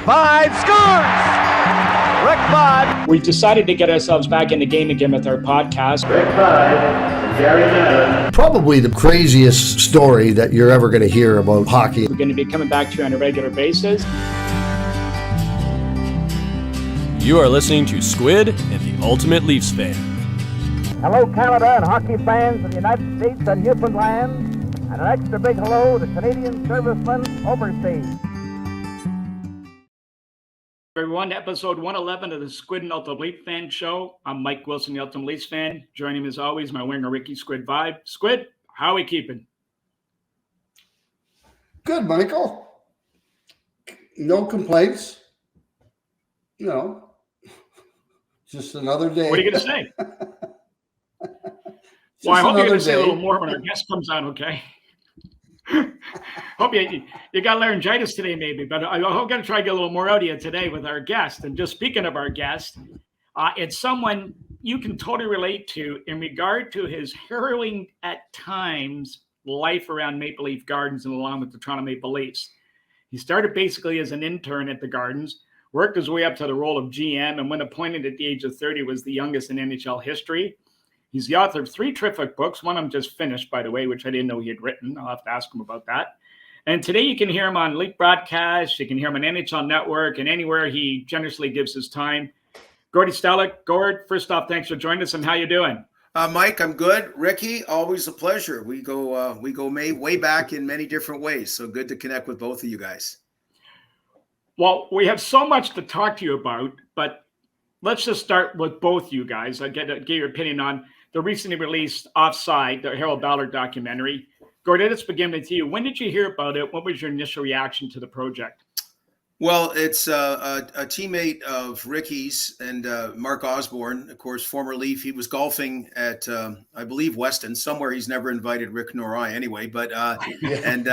5 scores! Rick Vaughn. We've decided to get ourselves back in the game again with our podcast. Rick Vaughn, Gary Madden. Probably the craziest story that you're ever going to hear about hockey. We're going to be coming back to you on a regular basis. You are listening to Squid and the Ultimate Leafs Fan. Hello, Canada and hockey fans of the United States and Newfoundland, and an extra big hello to Canadian servicemen overseas. Everyone, episode 111 of the Squid and Ultimate Leafs Fan Show. I'm Mike Wilson, the Ultimate Leafs Fan. Joining me as always, my winger Ricky Squid Vibe. Squid, how are we keeping? Good, Michael. No complaints. You know, just another day. What are you going to say? Well, I hope you're going to say a little more when our guest comes on, okay? Hope you got laryngitis today, maybe, but I'm going to try to get a little more out of you today with our guest. And just speaking of our guest, it's someone you can totally relate to in regard to his harrowing at times life around Maple Leaf Gardens and along with the Toronto Maple Leafs. He started basically as an intern at the Gardens, worked his way up to the role of GM, and when appointed at the age of 30 was the youngest in NHL history. He's the author of 3 terrific books. One of them just finished, by the way, which I didn't know he had written. I'll have to ask him about that. And today you can hear him on Leaf Broadcast. You can hear him on NHL Network and anywhere he generously gives his time. Gord Stellick. Gord, first off, thanks for joining us, and how you doing? Mike, I'm good. Ricky, always a pleasure. We go way back in many different ways. So good to connect with both of you guys. Well, we have so much to talk to you about, but let's just start with both you guys. I get your opinion on the recently released Offside, the Harold Ballard documentary. Gord, let's begin with you. When did you hear about it? What was your initial reaction to the project? Well, it's a teammate of Ricky's and Mark Osborne, of course, former Leaf. He was golfing at, I believe, Weston, somewhere he's never invited Rick nor I anyway. But and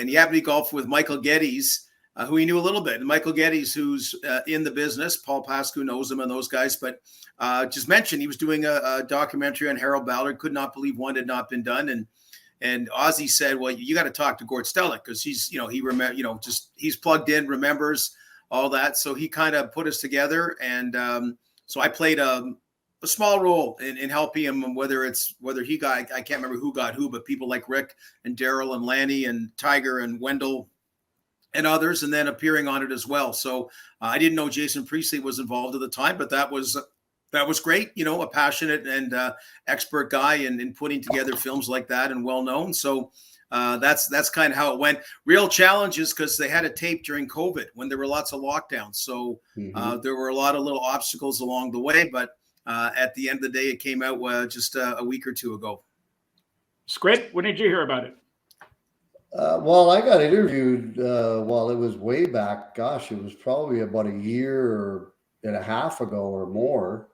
he happened to golf with Michael Geddes, who he knew a little bit. And Michael Geddes, who's in the business, Paul Pascu knows him and those guys. But just mentioned he was doing a documentary on Harold Ballard. Could not believe one had not been done. And Ozzy said, well, you got to talk to Gord Stellick because he's, he's plugged in, remembers all that. So he kind of put us together. And so I played a small role in helping him, whether he got, I can't remember who got who, but people like Rick and Daryl and Lanny and Tiger and Wendell and others, and then appearing on it as well. So I didn't know Jason Priestley was involved at the time, but that was great. You know, a passionate and expert guy in putting together films like that and well-known. So that's kind of how it went. Real challenges because they had a tape during COVID when there were lots of lockdowns. So there were a lot of little obstacles along the way, but at the end of the day, it came out just a week or two ago. Squid, when did you hear about it? Well, I got interviewed it was way back. Gosh, it was probably about a year and a half ago or more.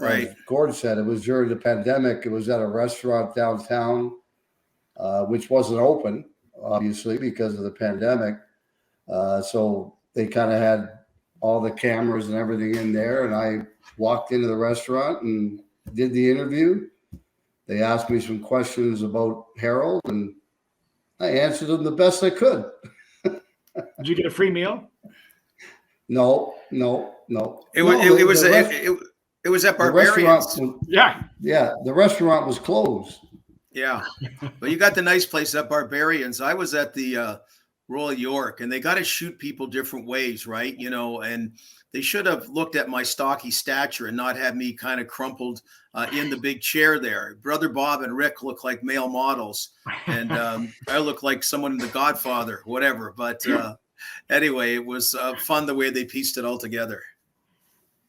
Right. As Gord said, it was during the pandemic. It was at a restaurant downtown, which wasn't open, obviously, because of the pandemic. So they kind of had all the cameras and everything in there. And I walked into the restaurant and did the interview. They asked me some questions about Harold, and I answered them the best I could. Did you get a free meal? No. It was at Barbarians. Yeah, the restaurant was closed. Yeah, but you got the nice place at Barbarians. I was at the Royal York, and they got to shoot people different ways, right? You know, and they should have looked at my stocky stature and not have me kind of crumpled in the big chair there. Brother Bob and Rick look like male models, and I look like someone in The Godfather, whatever. But anyway, it was fun the way they pieced it all together.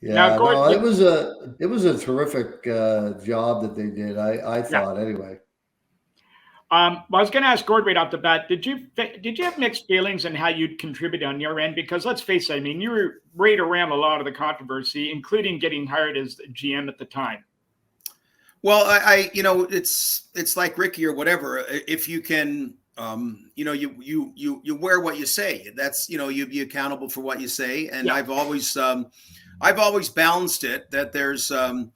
Yeah, now, Gord, it was a terrific job that they did. I thought anyway. Well, I was going to ask Gord right off the bat. Did you have mixed feelings on how you'd contribute on your end? Because let's face it, I mean, you were right around a lot of the controversy, including getting hired as the GM at the time. Well, I it's like Ricky or whatever. If you can, you wear what you say. That's, you be accountable for what you say. And yeah. I've always balanced it that there's, the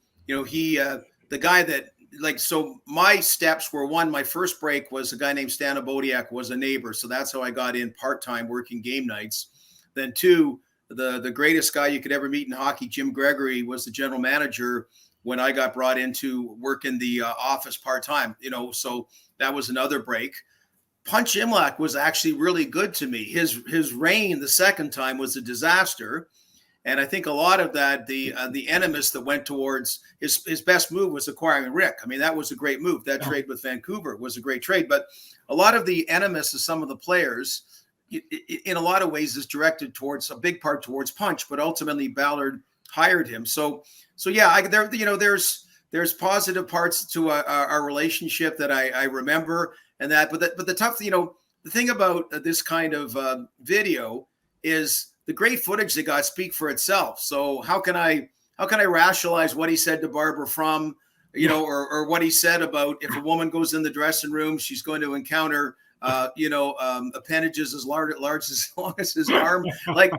guy that, like, so my steps were, one, my first break was a guy named Stan Abodiak was a neighbor. So that's how I got in part-time working game nights. Then 2, the greatest guy you could ever meet in hockey, Jim Gregory, was the general manager when I got brought in to work in the office part-time, so that was another break. Punch Imlach was actually really good to me. His reign the second time was a disaster. And I think a lot of that, the animus that went towards his best move was acquiring Rick. I mean, that was a great move. That trade with Vancouver was a great trade. But a lot of the animus of some of the players, in a lot of ways, is directed towards a big part towards Punch. But ultimately, Ballard hired him. So yeah, there's positive parts to our relationship that I remember, and that. But the tough, the thing about this kind of video is the great footage they got speak for itself. So how can I rationalize what he said to Barbara Frum, or what he said about if a woman goes in the dressing room, she's going to encounter appendages as large as long as his arm. Like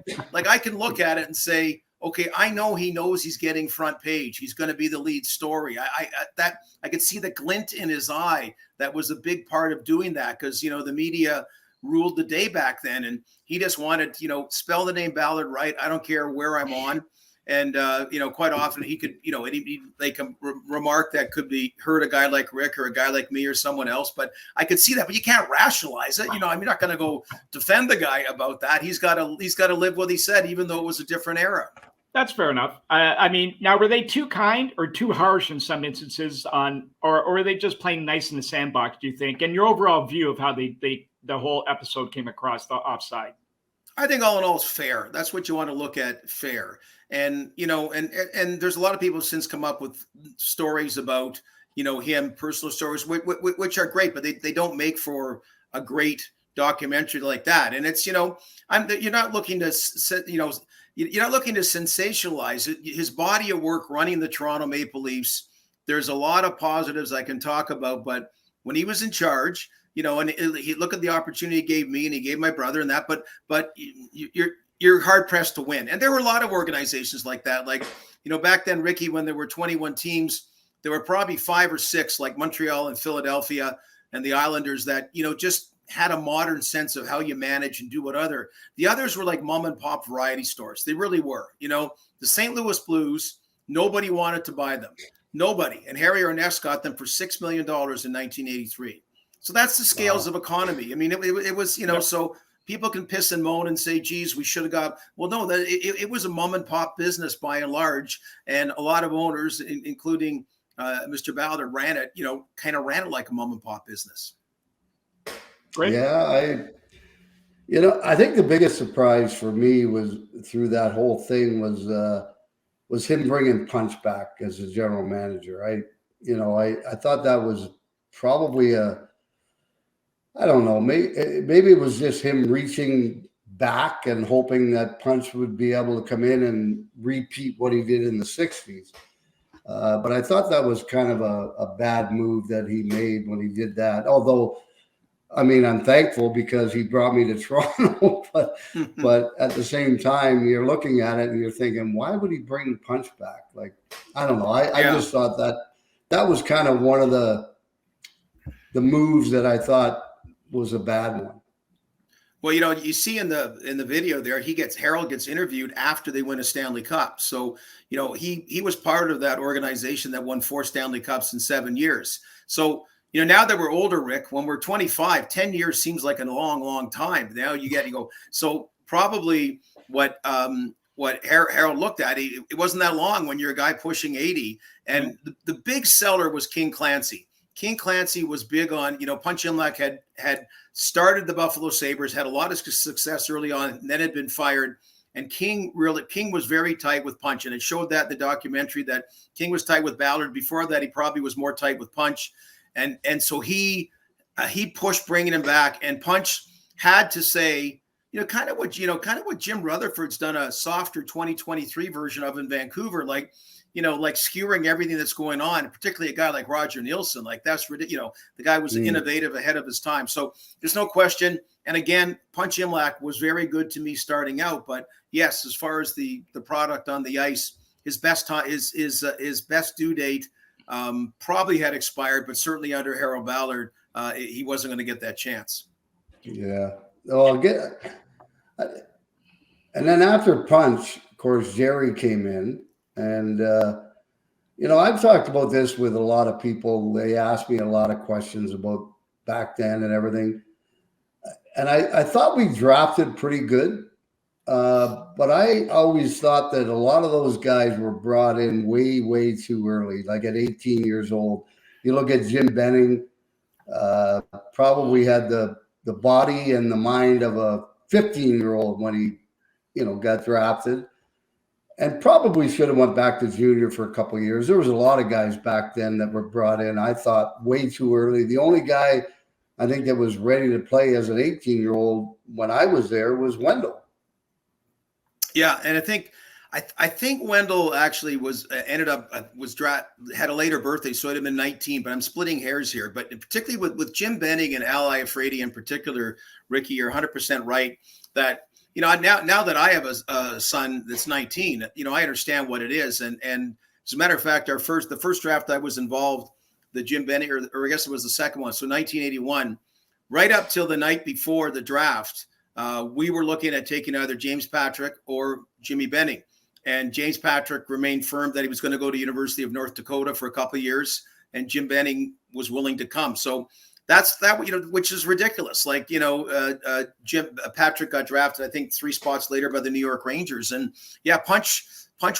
I can look at it and say, okay, I know he knows he's getting front page. He's going to be the lead story. I could see the glint in his eye. That was a big part of doing that, because the media ruled the day back then, and he just wanted, spell the name Ballard right. I don't care where I'm on. And, quite often he could, they can remark that could be hurt a guy like Rick or a guy like me or someone else. But I could see that, but you can't rationalize it. I'm not going to go defend the guy about that. He's got to live what he said, even though it was a different era. That's fair enough. I mean, now, were they too kind or too harsh in some instances or are they just playing nice in the sandbox, do you think? And your overall view of how the whole episode came across the offside? I think all in all, it's fair. That's what you want to look at, fair. And, and there's a lot of people since come up with stories about, him, personal stories, which are great, but they don't make for a great documentary like that. And it's, you're not looking to, you're not looking to sensationalize it. His body of work running the Toronto Maple Leafs, there's a lot of positives I can talk about, but when he was in charge, and he look at the opportunity he gave me and he gave my brother and that, but you're hard pressed to win. And there were a lot of organizations like that. Like, back then, Ricky, when there were 21 teams, there were probably 5 or 6 like Montreal and Philadelphia and the Islanders that, just had a modern sense of how you manage and do the others were like mom and pop variety stores. They really were, the St. Louis Blues, nobody wanted to buy them. Nobody. And Harry Arness got them for $6 million in 1983. So that's the scales of economy. I mean, it was, so people can piss and moan and say, geez, we should have got, well, no, it was a mom and pop business by and large. And a lot of owners, including Mr. Ballard, kind of ran it like a mom and pop business. Great. Yeah, I think the biggest surprise for me was through that whole thing was him bringing Punch back as a general manager. I thought that was probably I don't know, maybe it was just him reaching back and hoping that Punch would be able to come in and repeat what he did in the 60s. But I thought that was kind of a bad move that he made when he did that. Although, I mean, I'm thankful because he brought me to Toronto, but at the same time, you're looking at it and you're thinking, why would he bring Punch back? Like, I don't know. I just thought that was kind of one of the moves that I thought was a bad one. Well, you see in the video there, Harold gets interviewed after they win a Stanley Cup. So, he was part of that organization that won 4 Stanley Cups in 7 years. So, now that we're older, Rick, when we're 25, 10 years seems like a long, long time. Now you go. So probably what Harold looked at, it wasn't that long when you're a guy pushing 80. And the big seller was King Clancy. King Clancy was big on, Punch Imlach had started the Buffalo Sabres, had a lot of success early on, and then had been fired. And King was very tight with Punch. And it showed that in the documentary that King was tight with Ballard. Before that, he probably was more tight with Punch. And so he pushed bringing him back, and Punch had to say, kind of what Jim Rutherford's done a softer 2023 version of in Vancouver, like skewering everything that's going on, particularly a guy like Roger Nielsen, like that's ridiculous. The guy was innovative ahead of his time. So there's no question. And again, Punch Imlach was very good to me starting out, but yes, as far as the product on the ice, his best time his best due date probably had expired, but certainly under Harold Ballard, he wasn't going to get that chance. Yeah. Well, And then after Punch, of course, Jerry came in. And, I've talked about this with a lot of people. They asked me a lot of questions about back then and everything. And I thought we drafted pretty good. But I always thought that a lot of those guys were brought in way, way too early, like at 18 years old. You look at Jim Benning, probably had the body and the mind of a 15-year-old when he, got drafted, and probably should have went back to junior for a couple of years. There was a lot of guys back then that were brought in, I thought, way too early. The only guy I think that was ready to play as an 18-year-old when I was there was Wendell. Yeah, and I think Wendell actually was had a later birthday, so it'd have been 19. But I'm splitting hairs here. But particularly with Jim Benning and Al Iafrate in particular, Ricky, you're 100% right. That now that I have a son that's 19, I understand what it is. And as a matter of fact, the first draft I was involved, the Jim Benning, or I guess it was the second one, so 1981, right up till the night before the draft. We were looking at taking either James Patrick or Jimmy Benning, and James Patrick remained firm that he was going to go to University of North Dakota for a couple of years, and Jim Benning was willing to come. So that's which is ridiculous. Like, Jim Patrick got drafted, I think 3 spots later by the New York Rangers, and yeah, Punch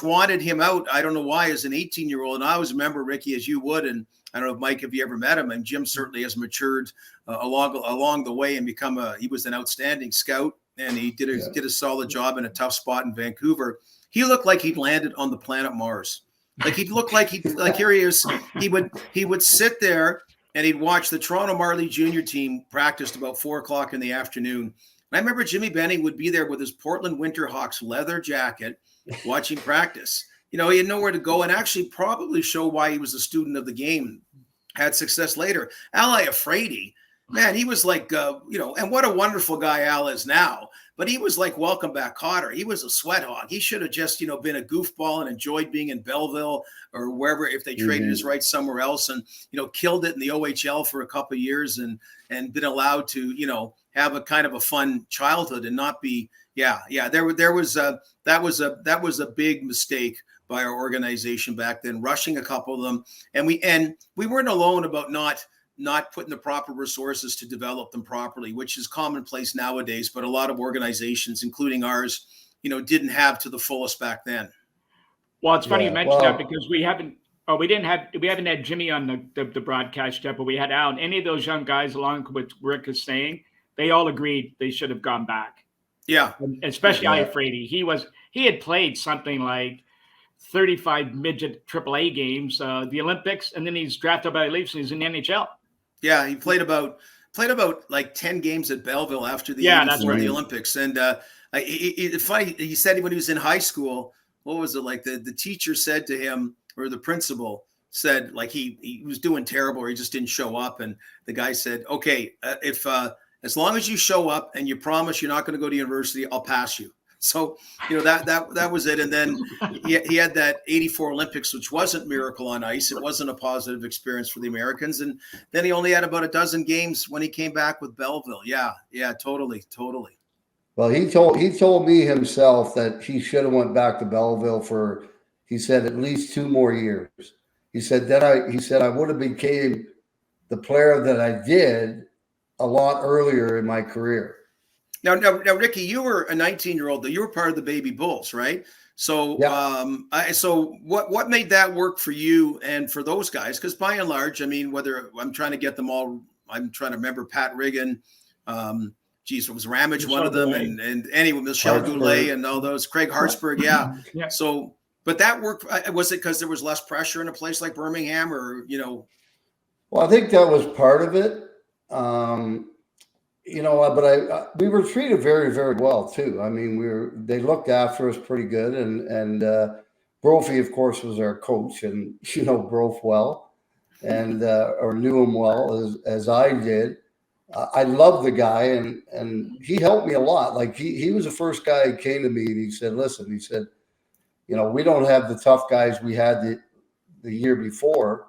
wanted him out. I don't know why, as an 18-year-old, and I always remember, Ricky, as you would, and I don't know if Mike, have you ever met him? And Jim certainly has matured along the way and he was an outstanding scout, and he did a solid job in a tough spot in Vancouver. He looked like he'd landed on the planet Mars. Like he looked like here he is. He would sit there and he'd watch the Toronto Marley junior team practice about 4:00 in the afternoon. And I remember Jimmy Benning would be there with his Portland Winterhawks leather jacket, watching practice. He had nowhere to go, and actually probably show why he was a student of the game, had success later. Al Iafrate, man, he was like, and what a wonderful guy Al is now. But he was like welcome back Cotter. He was a sweat hog. He should have just, been a goofball and enjoyed being in Belleville or wherever, if they traded his rights somewhere else, and, killed it in the OHL for a couple of years and been allowed to, have a kind of a fun childhood and not be, that was a big mistake by our organization back then, rushing a couple of them. And we weren't alone about not putting the proper resources to develop them properly, which is commonplace nowadays, but a lot of organizations, including ours, didn't have to the fullest back then. Well, it's funny you mentioned that, because we haven't had Jimmy on the broadcast yet, but we had Al, and any of those young guys, along with Rick is saying, they all agreed they should have gone back. Yeah. And especially Iafrate. He had played something like 35 midget AAA games, the Olympics, and then he's drafted by the Leafs and he's in the NHL. Yeah, he played about like 10 games at Belleville after the the Olympics. And it's funny, he said when he was in high school, what was it like? The teacher said to him, or the principal said, like he was doing terrible, or he just didn't show up. And the guy said, okay, if as long as you show up and you promise you're not going to go to university, I'll pass you. So, that was it. And then he had that 84 Olympics, which wasn't Miracle on Ice. It wasn't a positive experience for the Americans. And then he only had about a dozen games when he came back with Belleville. Yeah, totally. Well, he told me himself that he should have went back to Belleville for, he said, at least 2 more years. He said I would have became the player that I did a lot earlier in my career. Now, Ricky, you were a 19-year-old. You were part of the Baby Bulls, right? So, so what made that work for you and for those guys? Because by and large, I mean, whether I'm trying to get them all, I'm trying to remember Pat Riggin, what was Ramage one of them, and anyway, Michel Goulet and all those, Craig Hartsburg, yeah. So, but that worked. Was it because there was less pressure in a place like Birmingham, or Well, I think that was part of it. But we were treated very, very well too. I mean, they looked after us pretty good, and Brophy, of course, was our coach, and Brof well, and or knew him well as I did. I love the guy, and he helped me a lot. Like he was the first guy who came to me and he said, "Listen," he said, we don't have the tough guys we had the year before,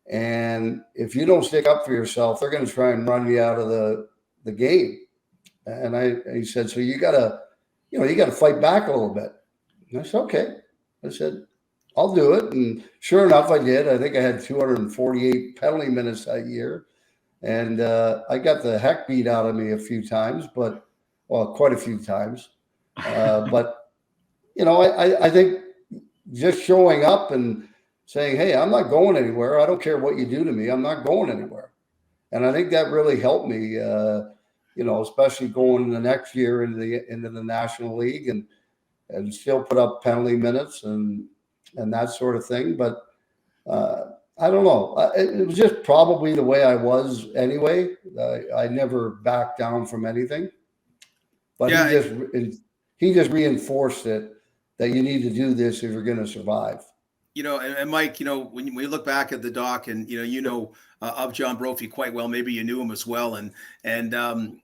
and if you don't stick up for yourself, they're going to try and run you out of the game." And he said, "So you gotta you got to fight back a little bit. And I said, okay. I said, I'll do it. And sure enough, I did. I think I had 248 penalty minutes that year. And I got the heck beat out of me a few times, quite a few times. But, I think just showing up and saying, hey, I'm not going anywhere. I don't care what you do to me. I'm not going anywhere. And I think that really helped me, especially going the next year into the National League and still put up penalty minutes and that sort of thing. But I don't know. It was just probably the way I was anyway. I never backed down from anything. But he just reinforced it that you need to do this if you're going to survive. And Mike, when we look back at the doc and, of John Brophy quite well, maybe you knew him as well. And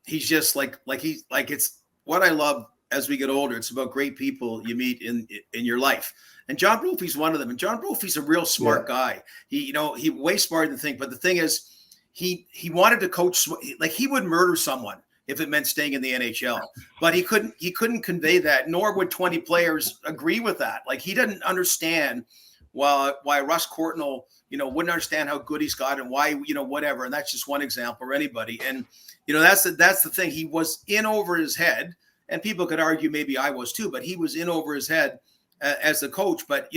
he's just like it's what I love as we get older. It's about great people you meet in your life. And John Brophy's one of them. And John Brophy's a real smart guy. He way smarter than think. But the thing is, he wanted to coach, like he would murder someone if it meant staying in the NHL, but he couldn't convey that, nor would 20 players agree with that. Like he didn't understand why Russ Courtnall, wouldn't understand how good he's got and why, whatever. And that's just one example, or anybody. And, that's the thing. He was in over his head, and people could argue maybe I was too, but he was in over his head as a coach. But,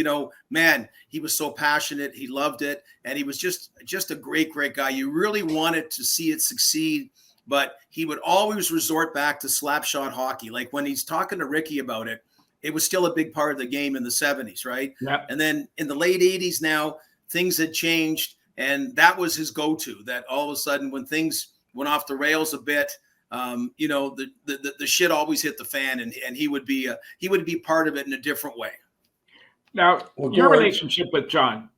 man, he was so passionate. He loved it. And he was just a great, great guy. You really wanted to see it succeed, but he would always resort back to slap shot hockey. Like when he's talking to Ricky about it, it was still a big part of the game in the 70s, right? Yep. And then in the late 80s now, things had changed, and that was his go-to, that all of a sudden when things went off the rails a bit, the shit always hit the fan, and he would be part of it in a different way. Now, your relationship with John,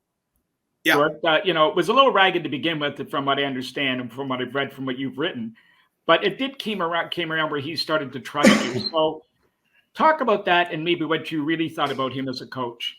Gord, it was a little ragged to begin with, from what I understand and from what I've read, from what you've written, but it did came around where he started to trust you. So talk about that and maybe what you really thought about him as a coach.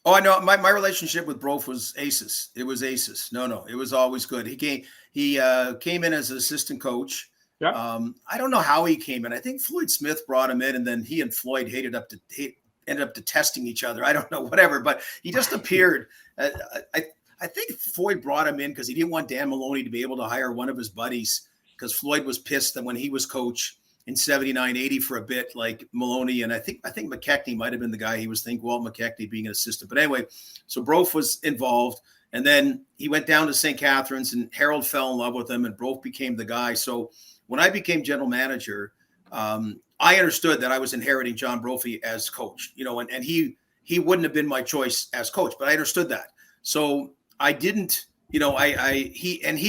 Oh, I know. My relationship with Brof was aces. It was aces. No, it was always good. He came in as an assistant coach. Yeah. I don't know how he came in. I think Floyd Smith brought him in, and then he and Floyd ended up detesting each other. I don't know, whatever. But he just appeared. I think Floyd brought him in because he didn't want Dan Maloney to be able to hire one of his buddies, because Floyd was pissed that when he was coach in 79, 80 for a bit, like Maloney, and I think McKechnie might have been the guy he was thinking, Walt McKechnie being an assistant. But anyway, so Brof was involved, and then he went down to St. Catharines, and Harold fell in love with him, and Brof became the guy. So when I became general manager, I understood that I was inheriting John Brophy as coach, and he wouldn't have been my choice as coach, but I understood that. So I didn't, he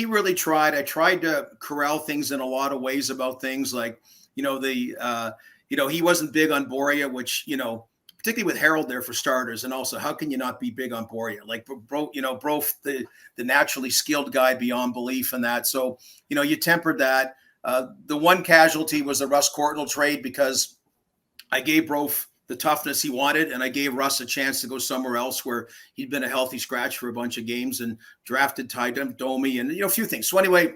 really tried. I tried to corral things in a lot of ways about things like, he wasn't big on Boria, which, particularly with Harold there for starters. And also, how can you not be big on Boria? Like, Brof, the naturally skilled guy beyond belief in that. So, you tempered that. The one casualty was the Russ Courtnall trade, because I gave Brof the toughness he wanted, and I gave Russ a chance to go somewhere else where he'd been a healthy scratch for a bunch of games, and drafted Ty Domi and, a few things. So anyway,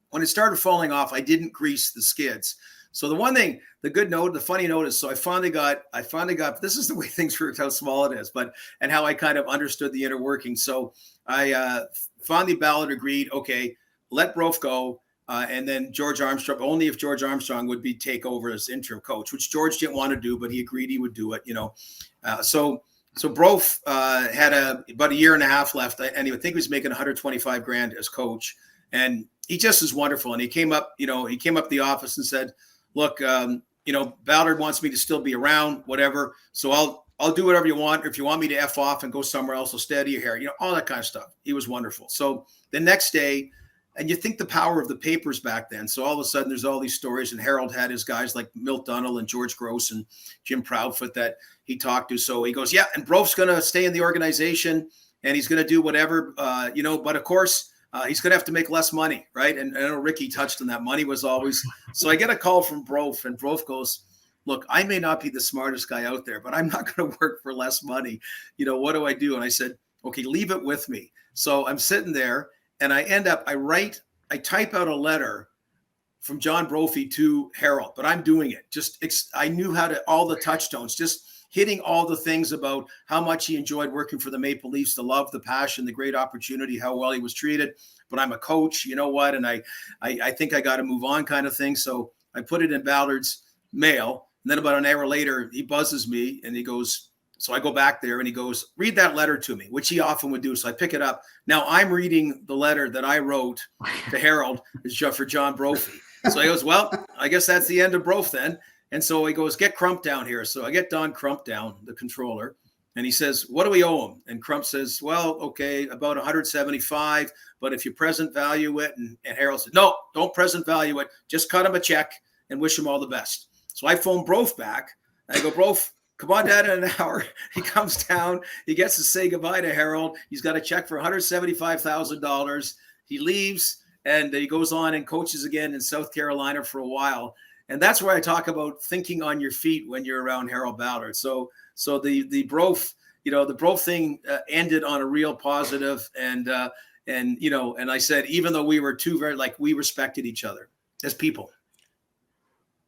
when it started falling off, I didn't grease the skids. So the funny note is, so I finally got, this is the way things worked, how small it is, and how I kind of understood the inner working. So I finally Ballard agreed, okay, let Brof go. And then George Armstrong, only if George Armstrong would take over as interim coach, which George didn't want to do, but he agreed he would do it, So Brof had about a year and a half left, and I think he was making $125,000 as coach. And he just is wonderful. And he came up to the office and said, look, Ballard wants me to still be around, whatever. So I'll do whatever you want. Or if you want me to F off and go somewhere else, I'll stay out of your hair, all that kind of stuff. He was wonderful. So the next day, and you think the power of the papers back then. So all of a sudden there's all these stories, and Harold had his guys like Milt Dunnell and George Gross and Jim Proudfoot that he talked to. So he goes, yeah, and Brof's going to stay in the organization, and he's going to do whatever, but of course he's going to have to make less money. Right. And I know Ricky touched on that. Money was always, so I get a call from Brof, and Brof goes, look, I may not be the smartest guy out there, but I'm not going to work for less money. What do I do? And I said, okay, leave it with me. So I'm sitting there, and I type out a letter from John Brophy to Harold, but I'm doing it. I knew how to, all the touchstones, just hitting all the things about how much he enjoyed working for the Maple Leafs, the love, the passion, the great opportunity, how well he was treated. But I'm a coach, you know what? And I think I got to move on kind of thing. So I put it in Ballard's mail. And then about an hour later, he buzzes me and he goes, so I go back there and he goes, read that letter to me, which he often would do. So I pick it up. Now I'm reading the letter that I wrote to Harold for John Brophy. So he goes, well, I guess that's the end of Brof then. And so he goes, get Crump down here. So I get Don Crump down, the controller, and he says, what do we owe him? And Crump says, well, okay, about 175, but if you present value it, and Harold said, no, don't present value it. Just cut him a check and wish him all the best. So I phone Brof back. I go, Brof, come on down in an hour. He comes down. He gets to say goodbye to Harold. He's got a check for $175,000. He leaves. And he goes on and coaches again in South Carolina for a while. And that's where I talk about thinking on your feet when you're around Harold Ballard. So the Brof, the Brof thing ended on a real positive. And I said, even though we were we respected each other as people.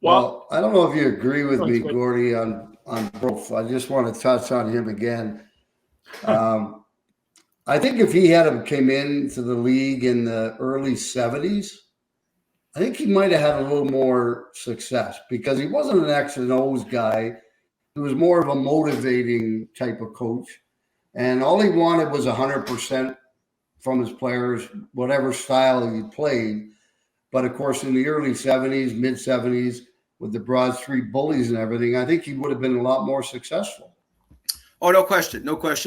Well, I don't know if you agree with me, Gordy, on Brof. I just want to touch on him again. I think if he had came into the league in the early 70s, I think he might have had a little more success because he wasn't an X and O's guy. He was more of a motivating type of coach. And all he wanted was 100% from his players, whatever style he played. But of course, in the early 70s, mid 70s, with the Broad Street Bullies and everything, I think he would have been a lot more successful. Oh, no question.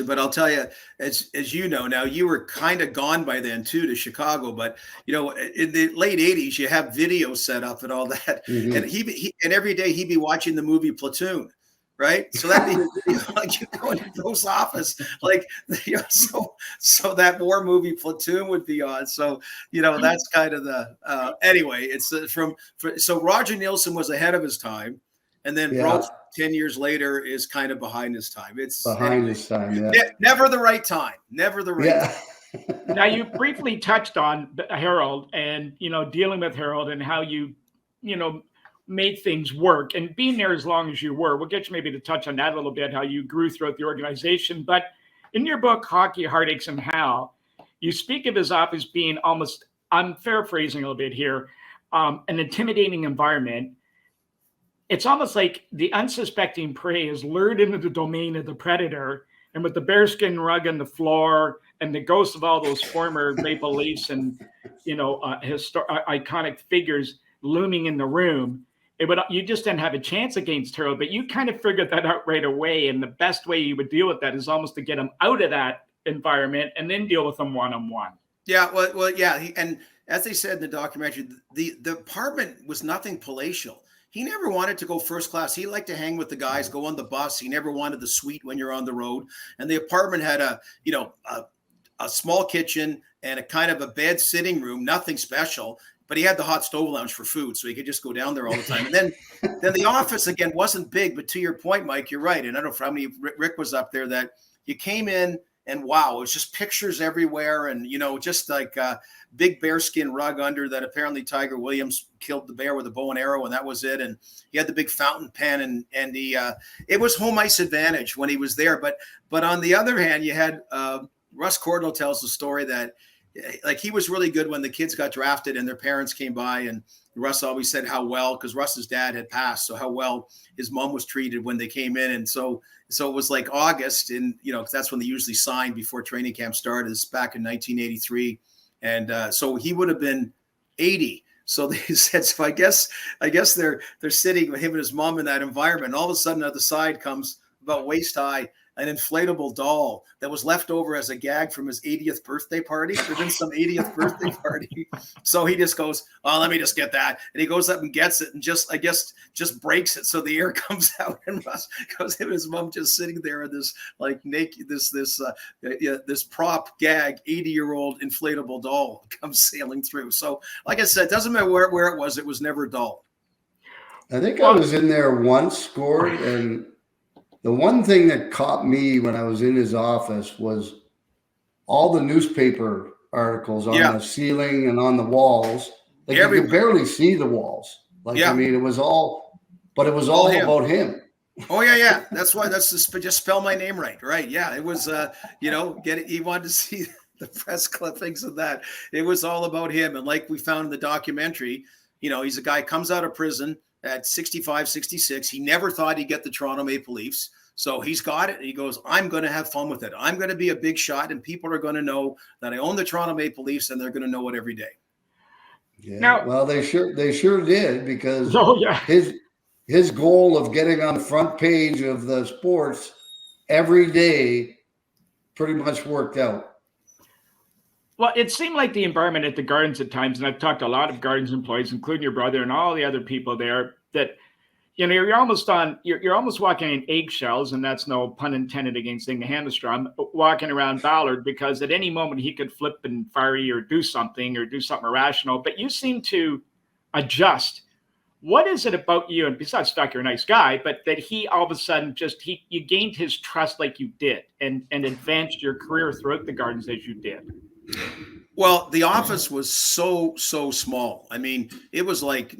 But I'll tell you, as you know, now you were kind of gone by then too to Chicago, but in the late 80s, you have video set up and all that. Mm-hmm. And he every day he'd be watching the movie Platoon, right? So that'd be like you go into Bro's office, so that war movie Platoon would be on. So, that's kind of the, anyway, it's so Roger Nielsen was ahead of his time. And then Bro 10 years later is kind of behind his time. It's behind his time. Yeah. Never the right time. Never the right time. Now you briefly touched on Harold and, dealing with Harold and how you made things work and being there as long as you were. We'll get you maybe to touch on that a little bit, how you grew throughout the organization. But in your book, Hockey, Heartaches, and How, you speak of his office being almost, I'm paraphrasing a little bit here, an intimidating environment. It's almost like the unsuspecting prey is lured into the domain of the predator, and with the bearskin rug on the floor and the ghosts of all those former Maple Leafs and iconic figures looming in the room, you just didn't have a chance against Harold. But you kind of figured that out right away, and the best way you would deal with that is almost to get him out of that environment and then deal with him one-on-one. Yeah, well, yeah, and as they said in the documentary, the apartment was nothing palatial. He never wanted to go first class. He liked to hang with the guys, go on the bus. He never wanted the suite when you're on the road. And the apartment had a small kitchen and a kind of a bed sitting room, nothing special. But he had the hot stove lounge for food, so he could just go down there all the time. And then the office, again, wasn't big. But to your point, Mike, you're right. And I don't know how many Rick was up there that you came in and, wow, it was just pictures everywhere. And, just like big bearskin rug under that apparently Tiger Williams killed the bear with a bow and arrow, and that was it. And he had the big fountain pen, and he it was home ice advantage when he was there. But on the other hand, you had Russ Courtnall tells the story that he was really good when the kids got drafted and their parents came by, and Russ always said how well, because Russ's dad had passed, so how well his mom was treated when they came in. And so it was like August, and because that's when they usually signed before training camp started. It's back in 1983. And so he would have been 80. So they said, so I guess they're sitting with him and his mom in that environment. And all of a sudden, at the side comes about waist high an inflatable doll that was left over as a gag from his 80th birthday party. There'd been some 80th birthday party. So he just goes, oh, let me just get that. And he goes up and gets it and just breaks it. So the air comes out, and Russ goes, him and his mom just sitting there in this like naked, this prop gag, 80-year-old inflatable doll comes sailing through. So like I said, it doesn't matter where it was never dull. I think I was in there once, Gord, and the one thing that caught me when I was in his office was all the newspaper articles on the ceiling and on the walls Like you could barely see the walls. Like, I mean, it was all about him. Oh yeah. That's why. Just spell my name right. Yeah. It was, he wanted to see the press clippings of that. It was all about him. And like we found in the documentary, he's a guy comes out of prison at 65, 66. He never thought he'd get the Toronto Maple Leafs. So he's got it. He goes, I'm going to have fun with it. I'm going to be a big shot, and people are going to know that I own the Toronto Maple Leafs, and they're going to know it every day. Yeah. Now, well, they sure did, because his goal of getting on the front page of the sports every day pretty much worked out. Well, it seemed like the environment at the Gardens at times, and I've talked to a lot of Gardens employees, including your brother and all the other people there, that you're almost walking in eggshells, and that's no pun intended against Inge Hammerstrom, walking around Ballard, because at any moment he could flip and fire you or do something irrational. But you seem to adjust. What is it about you, and besides the fact you're a nice guy, but that he all of a sudden you gained his trust like you did, and advanced your career throughout the Gardens as you did? Well, the office was so small. I mean, it was like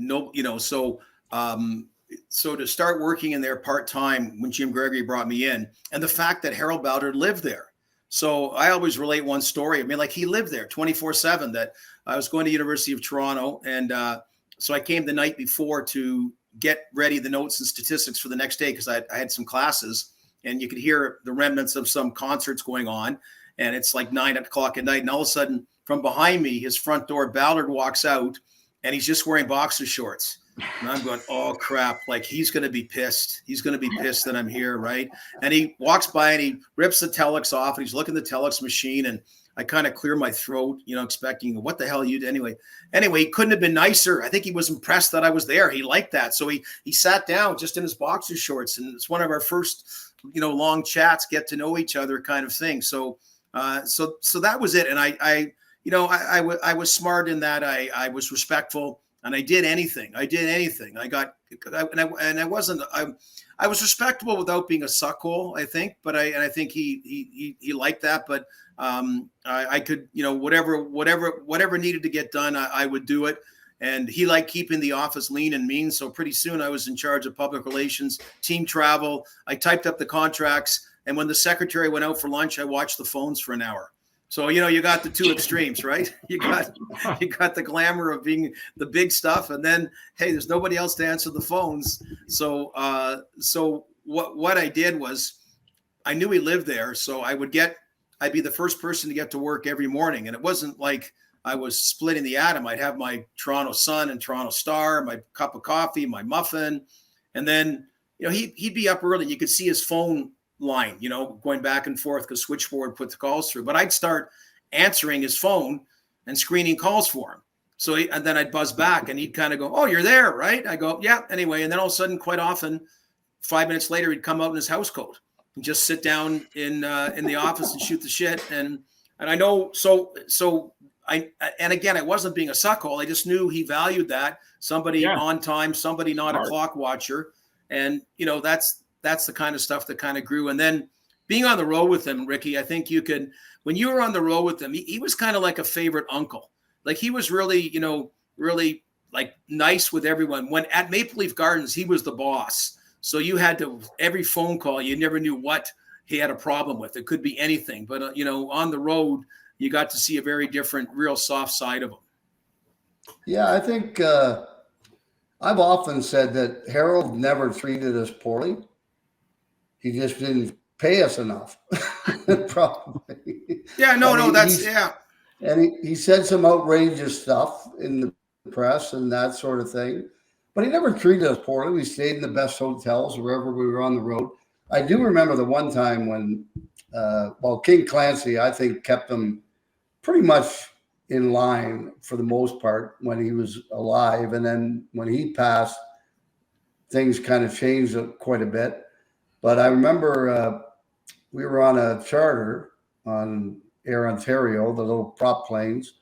so to start working in there part-time when Jim Gregory brought me in, and the fact that Harold Ballard lived there. So I always relate one story. I mean, like, he lived there 24/7, that I was going to University of Toronto. And so I came the night before to get ready the notes and statistics for the next day, because I had some classes, and you could hear the remnants of some concerts going on. And it's like 9 o'clock at night. And all of a sudden, from behind me, his front door, Ballard walks out, and he's just wearing boxer shorts. And I'm going, oh crap, like, he's going to be pissed. He's going to be pissed that I'm here, right? And he walks by and he rips the telex off, and he's looking at the telex machine, and I kind of clear my throat, expecting, what the hell you did? Anyway, he couldn't have been nicer. I think he was impressed that I was there. He liked that. So he sat down just in his boxer shorts, and it's one of our first, long chats, get to know each other kind of thing. So that was it. And I was smart in that I was respectful. And I did anything. I was respectable without being a suckhole, I think. But I think he liked that. But I could, whatever needed to get done, I would do it. And he liked keeping the office lean and mean. So pretty soon I was in charge of public relations, team travel. I typed up the contracts. And when the secretary went out for lunch, I watched the phones for an hour. So, you got the two extremes, right? You got the glamour of being the big stuff, and then, hey, there's nobody else to answer the phones. So what I did was, I knew he lived there, so I'd be the first person to get to work every morning. And it wasn't like I was splitting the atom. I'd have my Toronto Sun and Toronto Star, my cup of coffee, my muffin, and then, he'd be up early. You could see his phone line, going back and forth, because switchboard put the calls through. But I'd start answering his phone and screening calls for him. So and then I'd buzz back, and he'd kind of go, oh, you're there, right? I go, yeah. Anyway, and then all of a sudden, quite often, 5 minutes later, he'd come out in his house coat and just sit down in the office and shoot the shit. And I know, and again, I wasn't being a suckhole. I just knew he valued that. Somebody on time, somebody not a clock watcher. And, that's the kind of stuff that kind of grew. And then being on the road with him, Ricky, I think when you were on the road with him, he was kind of like a favorite uncle. Like, he was really, really like nice with everyone. When at Maple Leaf Gardens, he was the boss. So you had to, every phone call, you never knew what he had a problem with. It could be anything, but on the road, you got to see a very different, real soft side of him. Yeah. I think I've often said that Harold never treated us poorly. He just didn't pay us enough, probably. Yeah, And he said some outrageous stuff in the press and that sort of thing, but he never treated us poorly. We stayed in the best hotels wherever we were on the road. I do remember the one time when, King Clancy, I think, kept them pretty much in line for the most part when he was alive. And then when he passed, things kind of changed quite a bit. But I remember we were on a charter on Air Ontario, the little prop planes,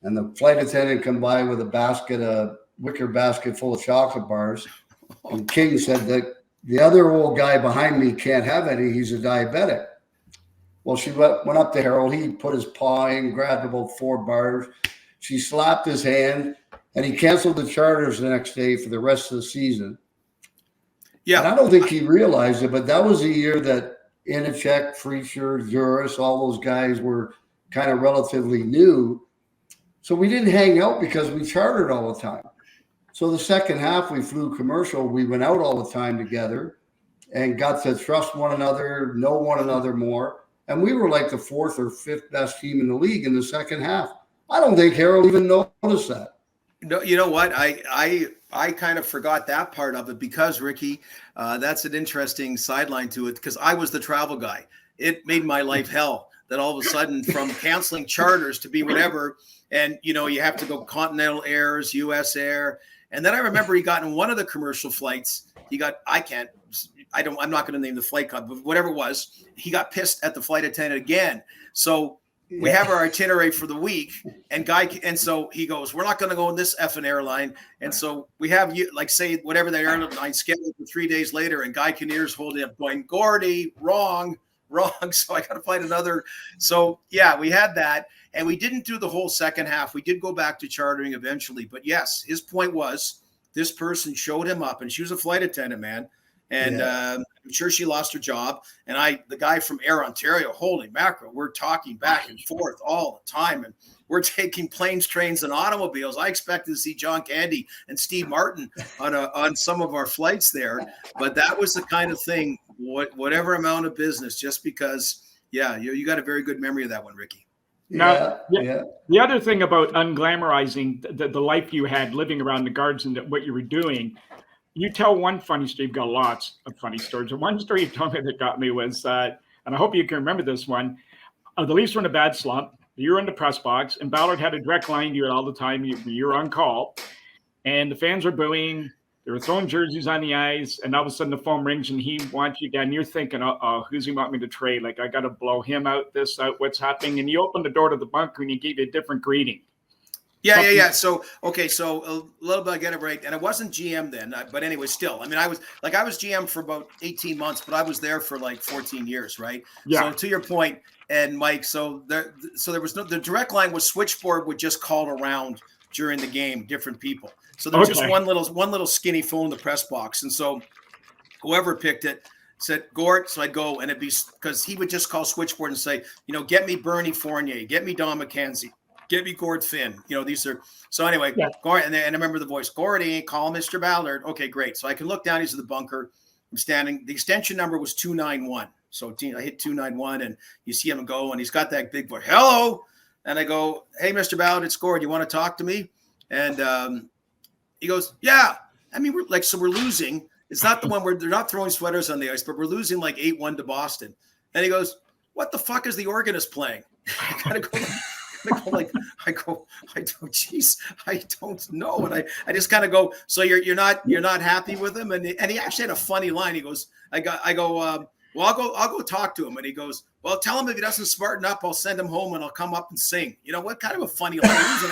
and the flight attendant come by with a wicker basket full of chocolate bars. And King said that the other old guy behind me can't have any. He's a diabetic. Well, she went up to Harold. He put his paw in, grabbed about 4 bars. She slapped his hand, and he canceled the charters the next day for the rest of the season. Yeah. And I don't think he realized it, but that was a year that Inachek, Freischer, Juris, all those guys were kind of relatively new. So we didn't hang out because we chartered all the time. So the second half, we flew commercial. We went out all the time together and got to trust one another, know one another more. And we were like the fourth or fifth best team in the league in the second half. I don't think Harold even noticed that. No, you know what? I kind of forgot that part of it because, Ricky, that's an interesting sideline to it because I was the travel guy. It made my life hell that all of a sudden from canceling charters to be whatever, and, you know, you have to go Continental Airs, U.S. Air. And then I remember he got in one of the commercial flights. I'm not going to name the flight company, but whatever it was, he got pissed at the flight attendant again. So we have our itinerary for the week, and so he goes, we're not going to go in this effing airline. And so we have you, like, say whatever the airline scheduled for 3 days later, and Guy Kinnear's holding up going, Gordy, wrong. So I got to find another. So yeah, we had that, and we didn't do the whole second half. We did go back to chartering eventually, but yes, his point was this person showed him up, and she was a flight attendant, man. And I'm sure she lost her job. And the guy from Air Ontario, holy mackerel, we're talking back and forth all the time. And we're taking planes, trains, and automobiles. I expected to see John Candy and Steve Martin on some of our flights there. But that was the kind of thing, whatever amount of business, just because, you got a very good memory of that one, Ricky. Now, the other thing about unglamorizing the life you had living around the Guards and what you were doing, you tell one funny story. You've got lots of funny stories. The one story you told me that got me was, and I hope you can remember this one, the Leafs were in a bad slump. You were in the press box, and Ballard had a direct line to you all the time. You were on call, and the fans were booing. They were throwing jerseys on the ice, and all of a sudden the phone rings, and he wants you down. You're thinking, who's he want me to trade? Like, I got to blow him out, this out, what's happening? And you opened the door to the bunker, and he gave you a different greeting. Yeah. So a little bit, I get it right. And I wasn't GM then, but anyway, still, I mean, I was GM for about 18 months, but I was there for like 14 years, right? Yeah. So to your point, and Mike, so there was the direct line was switchboard would just call around during the game, different people. So there was just one little skinny phone in the press box. And so whoever picked it said, Gord, so I'd go, and it'd be, because he would just call switchboard and say, get me Bernie Fournier, get me Don McKenzie, get me Gord Finn. These are, so anyway, Gord, and I remember the voice, Gordy, call Mr. Ballard. Okay, great. So I can look down, he's in the bunker. I'm standing, the extension number was 291. So I hit 291, and you see him go, and he's got that big voice, hello. And I go, hey, Mr. Ballard, it's Gord. You want to talk to me? And he goes, yeah. I mean, we're losing. It's not the one where they're not throwing sweaters on the ice, but we're losing like 8-1 to Boston. And he goes, what the fuck is the organist playing? I gotta go. I don't know. And I just kind of go, so you're not happy with him? And he actually had a funny line. He goes, well, I'll go talk to him. And he goes, well, tell him if he doesn't smarten up, I'll send him home and I'll come up and sing. What kind of a funny line? He was an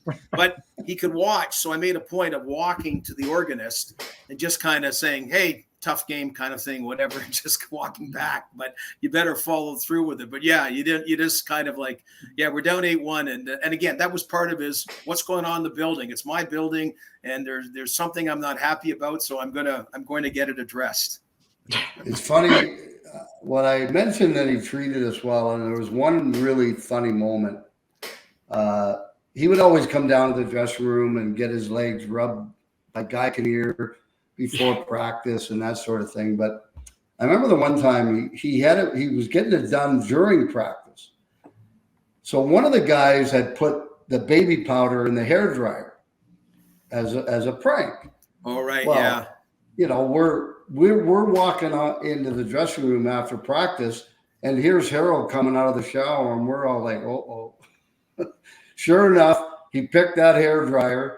8-1, but he could watch. So I made a point of walking to the organist and just kind of saying, hey, tough game kind of thing, whatever, and just walking back, but you better follow through with it. But yeah, you just kind of like, we're down 8-1. And again, that was part of his, what's going on in the building. It's my building, and there's something I'm not happy about. So I'm going to get it addressed. It's funny when I mentioned that he treated us well, and there was one really funny moment. He would always come down to the dressing room and get his legs rubbed by Guy Kinnear before practice and that sort of thing. But I remember the one time he was getting it done during practice. So one of the guys had put the baby powder in the hairdryer as a prank. All right. Well, yeah. We're walking out into the dressing room after practice, and here's Harold coming out of the shower, and we're all like, oh. Sure enough, he picked that hairdryer,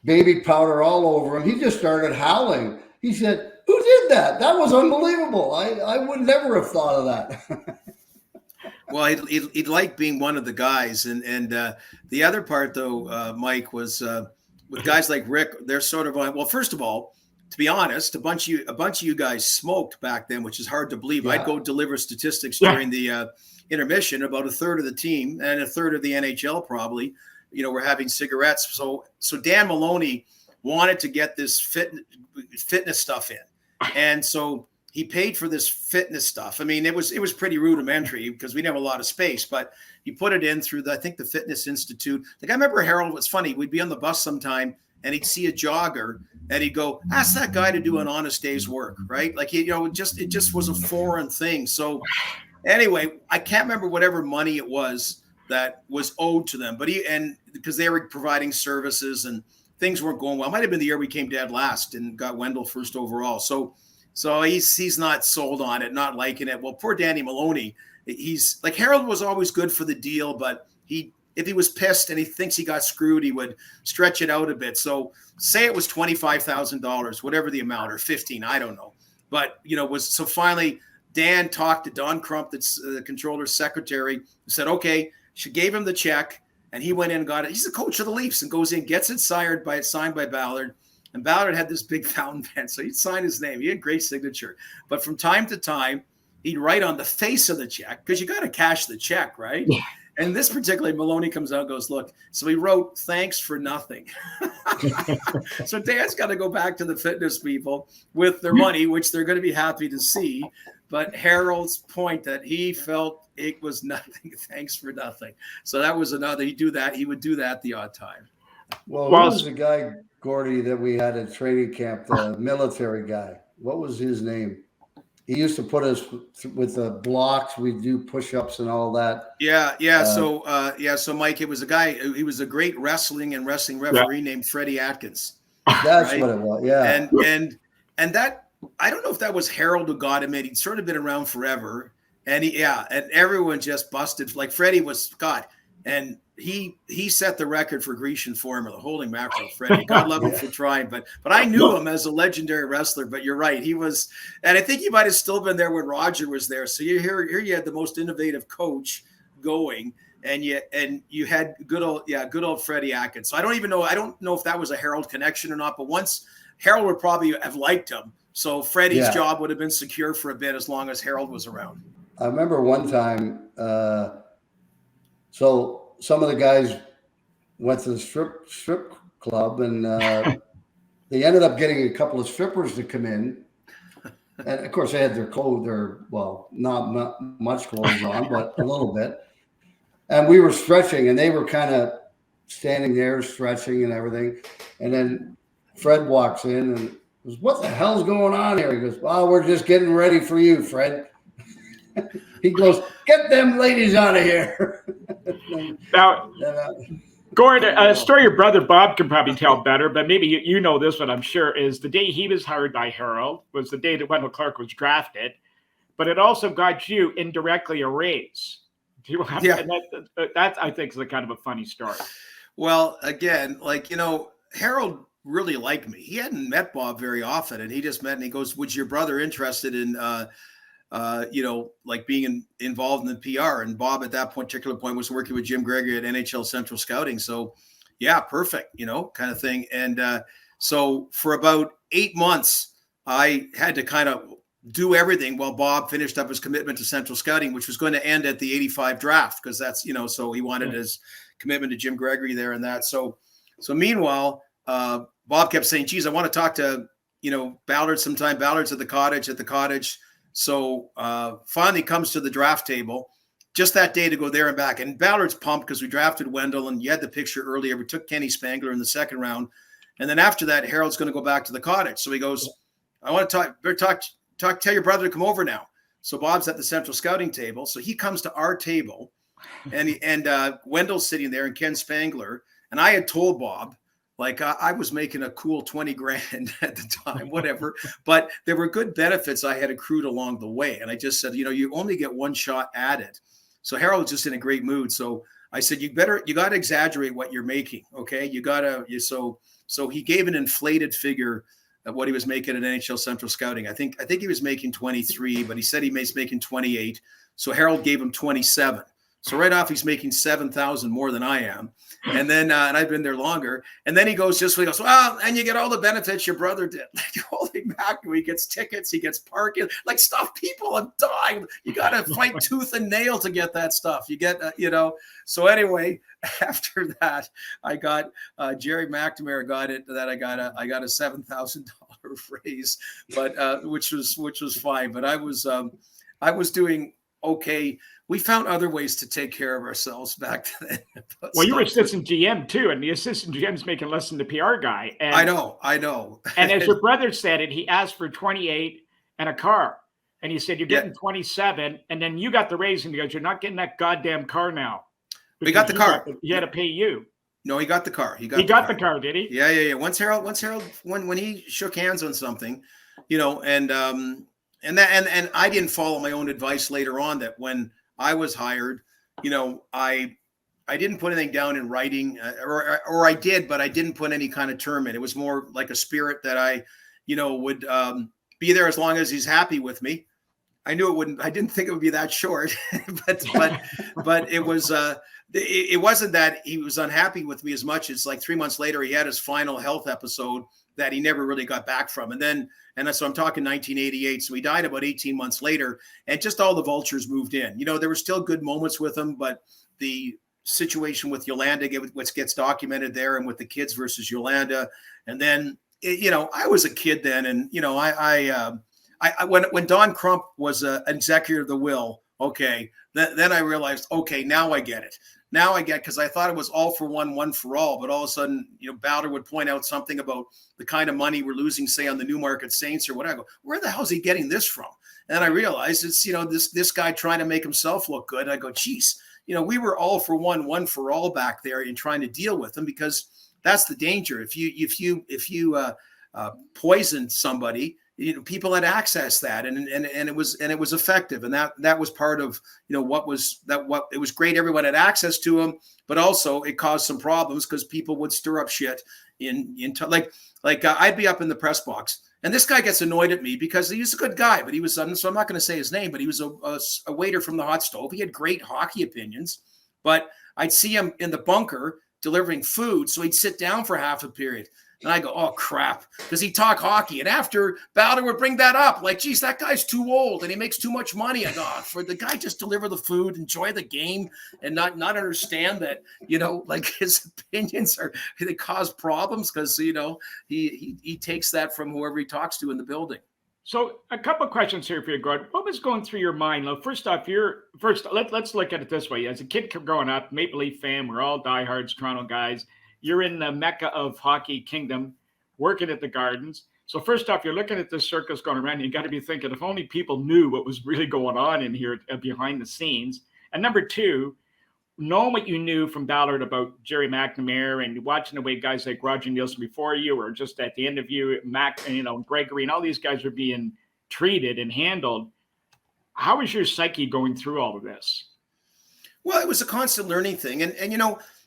baby powder all over him. He just started howling. He said, who did that? That was unbelievable. I would never have thought of that. Well, he'd like being one of the guys. And the other part, though, Mike, was with guys like Rick, they're sort of well, first of all, to be honest, a bunch of you guys smoked back then, which is hard to believe. Yeah. I'd go deliver statistics during the intermission. About a third of the team and a third of the NHL probably were having cigarettes. So Dan Maloney wanted to get this fitness stuff in. And so he paid for this fitness stuff. I mean, it was pretty rudimentary because we didn't have a lot of space, but he put it in through I think the Fitness Institute. Like, I remember Harold was funny. We'd be on the bus sometime and he'd see a jogger and he'd go, ask that guy to do an honest day's work, right? Like, it just was a foreign thing. So anyway, I can't remember whatever money it was that was owed to them, but because they were providing services and things weren't going well. It might have been the year we came dead last and got Wendell first overall. So he's not sold on it, not liking it. Well, poor Danny Maloney, he's like, Harold was always good for the deal, but if he was pissed and he thinks he got screwed, he would stretch it out a bit. So say it was $25,000, whatever the amount, or 15, I don't know. But, so finally Dan talked to Don Crump, that's the controller's secretary, said, okay, she gave him the check and he went in and got it. He's the coach of the Leafs and goes in, gets it signed by Ballard. And Ballard had this big fountain pen, so he'd sign his name. He had a great signature. But from time to time, he'd write on the face of the check, because you got to cash the check, right? Yeah. And this particularly, Maloney comes out and goes, look, so he wrote, thanks for nothing. So Dan's got to go back to the fitness people with their money, which they're going to be happy to see. But Harold's point that he felt it was nothing, thanks for nothing. So that was another, he would do that the odd time. Well, who was the guy, Gordy, that we had at training camp, the military guy? What was his name? He used to put us with the blocks. We'd do push-ups and all that. Yeah. So Mike, it was a guy. He was a great wrestling referee named Freddie Atkins. That's right? What it was. Yeah. And that, I don't know if that was Harold who got him in. He'd sort of been around forever, and and everyone just busted. Like Freddie was God, and he set the record for Grecian formula, holding mackerel. Freddie, God love him for trying, but I knew him as a legendary wrestler. But you're right, he was, and I think he might have still been there when Roger was there. So here you had the most innovative coach going, and you had good old Freddie Atkins. So I don't know if that was a Harold connection or not. But once Harold would probably have liked him, so Freddie's job would have been secure for a bit as long as Harold was around. I remember one time, so some of the guys went to the strip club, and they ended up getting a couple of strippers to come in. And of course, they had their clothes, not much clothes on, but a little bit. And we were stretching, and they were kind of standing there stretching and everything. And then Fred walks in and goes, "What the hell's going on here?" He goes, "Well, we're just getting ready for you, Fred." He goes, "Get them ladies out of here." Now, Gord, a story your brother Bob can probably tell better, but maybe you know this one, I'm sure, is the day he was hired by Harold was the day that Wendell Clark was drafted, but it also got you indirectly a raise. That I think is a kind of a funny story. Well, again, Harold really liked me. He hadn't met Bob very often, and he just met, and he goes, "Was your brother interested in being involved in the PR?" And Bob at that particular point was working with Jim Gregory at NHL Central Scouting. So yeah, perfect, kind of thing. And so for about 8 months, I had to kind of do everything while Bob finished up his commitment to Central Scouting, which was going to end at the 85 draft. Cause that's, so he wanted his commitment to Jim Gregory there and that. So meanwhile, Bob kept saying, "Geez, I want to talk to, Ballard sometime." Ballard's at the cottage. So finally comes to the draft table just that day to go there and back. And Ballard's pumped because we drafted Wendell, and you had the picture earlier. We took Kenny Spangler in the second round. And then after that, Harold's going to go back to the cottage. So he goes, "I want to tell your brother to come over now." So Bob's at the Central Scouting table. So he comes to our table, and Wendell's sitting there and Ken Spangler. And I had told Bob, I was making a cool 20 grand at the time, whatever, but there were good benefits I had accrued along the way. And I just said, you only get one shot at it. So Harold was just in a great mood. So I said, you got to exaggerate what you're making. Okay. So he gave an inflated figure of what he was making at NHL Central Scouting. I think he was making 23, but he said he was making 28. So Harold gave him 27. So right off, he's making $7,000 more than I am. And then, and I've been there longer. And then he goes, well, and you get all the benefits your brother did. Like, holy mackerel, he gets tickets, he gets parking, like stuff people have died. You got to fight tooth and nail to get that stuff. You get, So anyway, after that, I got Jerry McNamara got it that I got a $7,000 raise, but which was fine. But I was doing okay. We found other ways to take care of ourselves back then. Well, you were assistant GM too, and the assistant GM is making less than the PR guy. And, I know. And as your brother said it, he asked for 28 and a car. And he said, you're getting 27. And then you got the raise, and he goes, you're not getting that goddamn car now. We got the car. He had to pay you. No, he got the car. He got the car, did he? Yeah. Once Harold, when he shook hands on something, and I didn't follow my own advice later on that when I was hired, I didn't put anything down in writing, or I did, but I didn't put any kind of term in. It was more like a spirit that I, would be there as long as he's happy with me. I knew it wouldn't. I didn't think it would be that short, but it was. It wasn't that he was unhappy with me as much as like 3 months later he had his final health episode that he never really got back from, and so I'm talking 1988. So he died about 18 months later, and just all the vultures moved in. There were still good moments with him, but the situation with Yolanda, what gets documented there, and with the kids versus Yolanda, and then I was a kid then, and when Don Crump was an executor of the will, okay, then I realized, okay, now I get it. Now I get, because I thought it was all for one, one for all, but all of a sudden, Bowder would point out something about the kind of money we're losing, say, on the Newmarket Saints or whatever. I go, where the hell is he getting this from? And I realized it's, this guy trying to make himself look good. And I go, geez, we were all for one, one for all back there in trying to deal with them, because that's the danger. If you poison somebody, people had access that, and it was effective, and that was part of what it was great. Everyone had access to them, but also it caused some problems because people would stir up shit I'd be up in the press box, and this guy gets annoyed at me because he's a good guy, but he was, so I'm not going to say his name, but he was a waiter from the hot stove. He had great hockey opinions, but I'd see him in the bunker delivering food, so he'd sit down for half a period. And I go, oh, crap, because he talk hockey. And after Bowder would bring that up, like, geez, that guy's too old and he makes too much money. I go, for the guy just deliver the food, enjoy the game, and not understand that, like his opinions they cause problems because, he takes that from whoever he talks to in the building. So a couple of questions here for you, Gord. What was going through your mind? Well, first off, let's look at it this way. As a kid growing up, Maple Leaf fan, we're all diehards, Toronto guys. You're in the Mecca of Hockey Kingdom, working at the Gardens. So first off, you're looking at this circus going around. You got to be thinking, if only people knew what was really going on in here behind the scenes. And number two, knowing what you knew from Ballard about Jerry McNamara and watching the way guys like Roger Nielsen before you, or just at the end of you, Gregory, and all these guys were being treated and handled. How was your psyche going through all of this? Well, it was a constant learning thing, and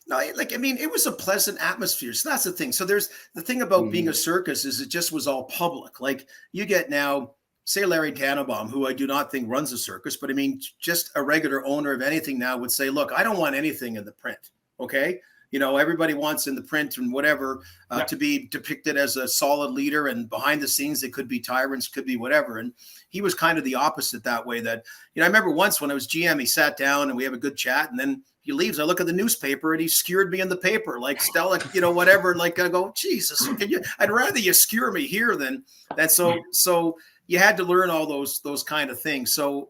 it was a pleasant atmosphere. So that's the thing. So there's the thing about being a circus is it just was all public. Like you get now, say Larry Tannenbaum, who I do not think runs a circus, but just a regular owner of anything now would say, look, I don't want anything in the print. Okay. Everybody wants in the print and whatever to be depicted as a solid leader, and behind the scenes, they could be tyrants, could be whatever. And he was kind of the opposite that way. That, I remember once when I was GM, he sat down and we have a good chat, and then he leaves. I look at the newspaper and he skewered me in the paper, like Stellick, whatever. Like I go, Jesus, I'd rather you skewer me here than that. So you had to learn all those kind of things. So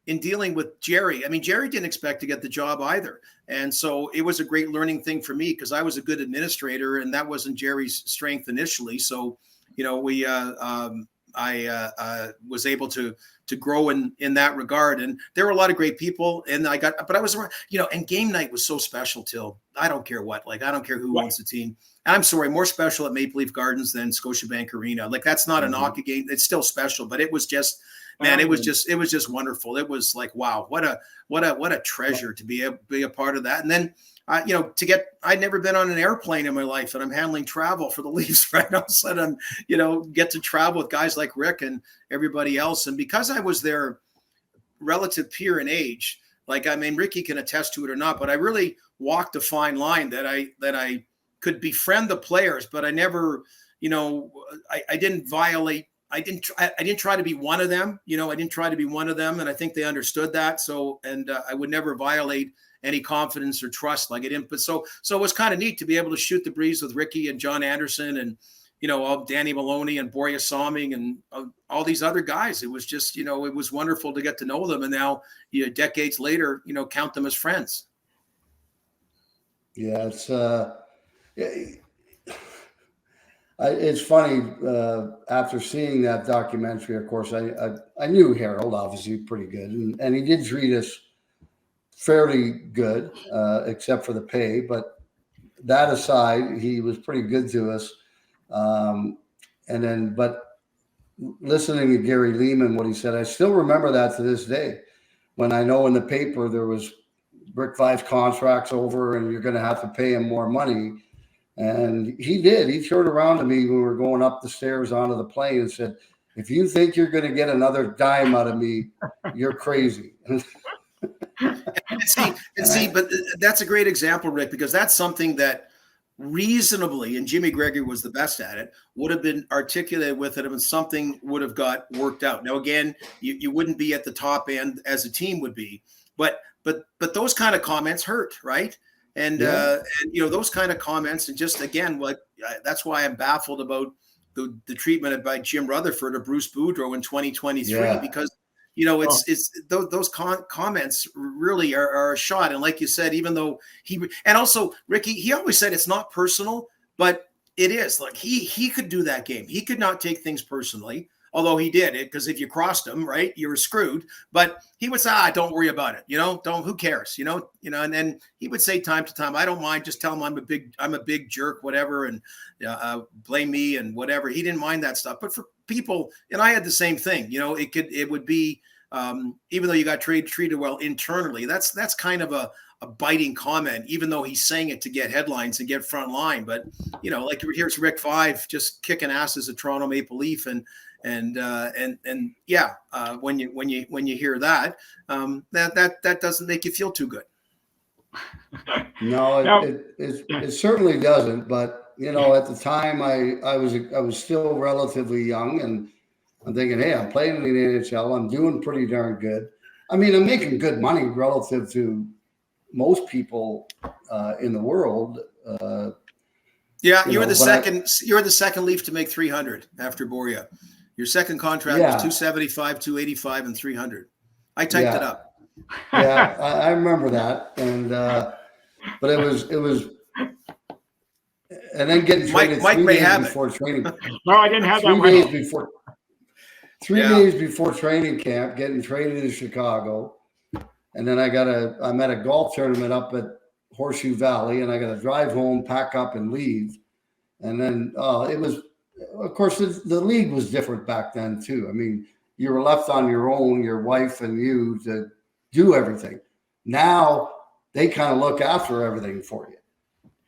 in dealing with Jerry, Jerry didn't expect to get the job either. And so it was a great learning thing for me because I was a good administrator and that wasn't Jerry's strength initially. So, I was able to grow in that regard. And there were a lot of great people, and but I was around, and game night was so special till I don't care what, I don't care who owns the team. And I'm sorry, more special at Maple Leaf Gardens than Scotiabank Arena. Like that's not an hockey game. It's still special, but it was just, man, it was just wonderful. It was like, wow, what a treasure to be a part of that. And then, I'd never been on an airplane in my life, and I'm handling travel for the Leafs right now. So I'm, get to travel with guys like Rick and everybody else. And because I was their relative peer in age, Like, I mean, Ricky can attest to it or not, but I really walked a fine line that I could befriend the players, but I never, I didn't violate. I didn't try to be one of them. I didn't try to be one of them, and I think they understood that. So, and I would never violate any confidence or trust like I didn't. But so it was kind of neat to be able to shoot the breeze with Ricky and John Anderson and Danny Maloney and Borja Saming and all these other guys. It was just, it was wonderful to get to know them. And now, decades later, count them as friends. Yeah, it's funny. After seeing that documentary, of course, I knew Harold, obviously pretty good, and he did treat us fairly good, except for the pay. But that aside, he was pretty good to us. But listening to Gary Lehman, what he said, I still remember that to this day. When I know in the paper there was Rick Vai's contract's over and you're going to have to pay him more money. And he did. He turned around to me when we were going up the stairs onto the plane and said, "If you think you're going to get another dime out of me, you're crazy." See, but that's a great example, Rick, because that's something that reasonably, and Jimmy Gregory was the best at it, would have been articulated with it and something would have got worked out. Now, again, you wouldn't be at the top end as a team would be, but those kind of comments hurt, right? And those kind of comments, and just again, that's why I'm baffled about the treatment by Jim Rutherford or Bruce Boudreau in 2023, because it's those comments really are a shot. And like you said, even though and also Ricky, he always said it's not personal, but it is. Like he could do that game. He could not take things personally, although he did it, because if you crossed him, right, you were screwed. But he would say, don't worry about it. Who cares? And then he would say time to time, I don't mind. Just tell him I'm a big jerk, whatever. And blame me and whatever. He didn't mind that stuff. But for people, and I had the same thing, it would be, even though you got treated well internally, that's kind of a biting comment, even though he's saying it to get headlines and get front line. But, like here's Rick Vaive just kicking ass as a Toronto Maple Leaf. When you hear that, that doesn't make you feel too good. No, it certainly doesn't. But at the time, I was still relatively young, and I'm thinking, hey, I'm playing in the NHL. I'm doing pretty darn good. I mean, I'm making good money relative to most people in the world. You're the second Leaf to make 300 after Borja. Your second contract was 275, 285, and 300. I typed it up. Yeah, I remember that, and but it was, and then getting traded Mike 3 may days have before training. No, I didn't have 3 that. days before. 3 days before training camp, getting traded to Chicago, and then I'm at a golf tournament up at Horseshoe Valley, and I got to drive home, pack up, and leave, and then it was. Of course, the league was different back then, too. I mean, you were left on your own, your wife and you, to do everything. Now, they kind of look after everything for you.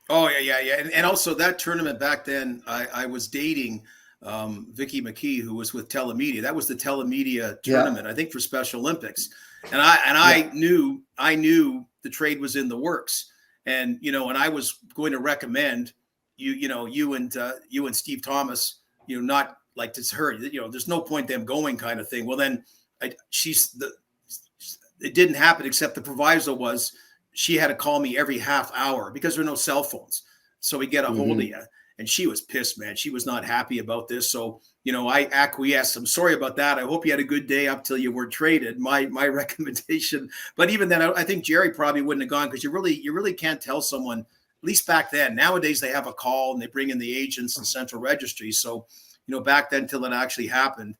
Oh, yeah. And also that tournament back then, I was dating Vicky McKee, who was with Telemedia. That was the Telemedia tournament, I think, for Special Olympics. And I knew the trade was in the works. And, and I was going to recommend you and Steve Thomas, not like to her, there's no point them going kind of thing. Well, then it didn't happen, except the proviso was she had to call me every half hour because there are no cell phones. So we get a hold of you. And she was pissed, man. She was not happy about this. So, I acquiesced. I'm sorry about that. I hope you had a good day up till you were traded. My recommendation. But even then, I think Jerry probably wouldn't have gone, because you really can't tell someone. At least back then. Nowadays they have a call and they bring in the agents and central registry. So, back then till it actually happened,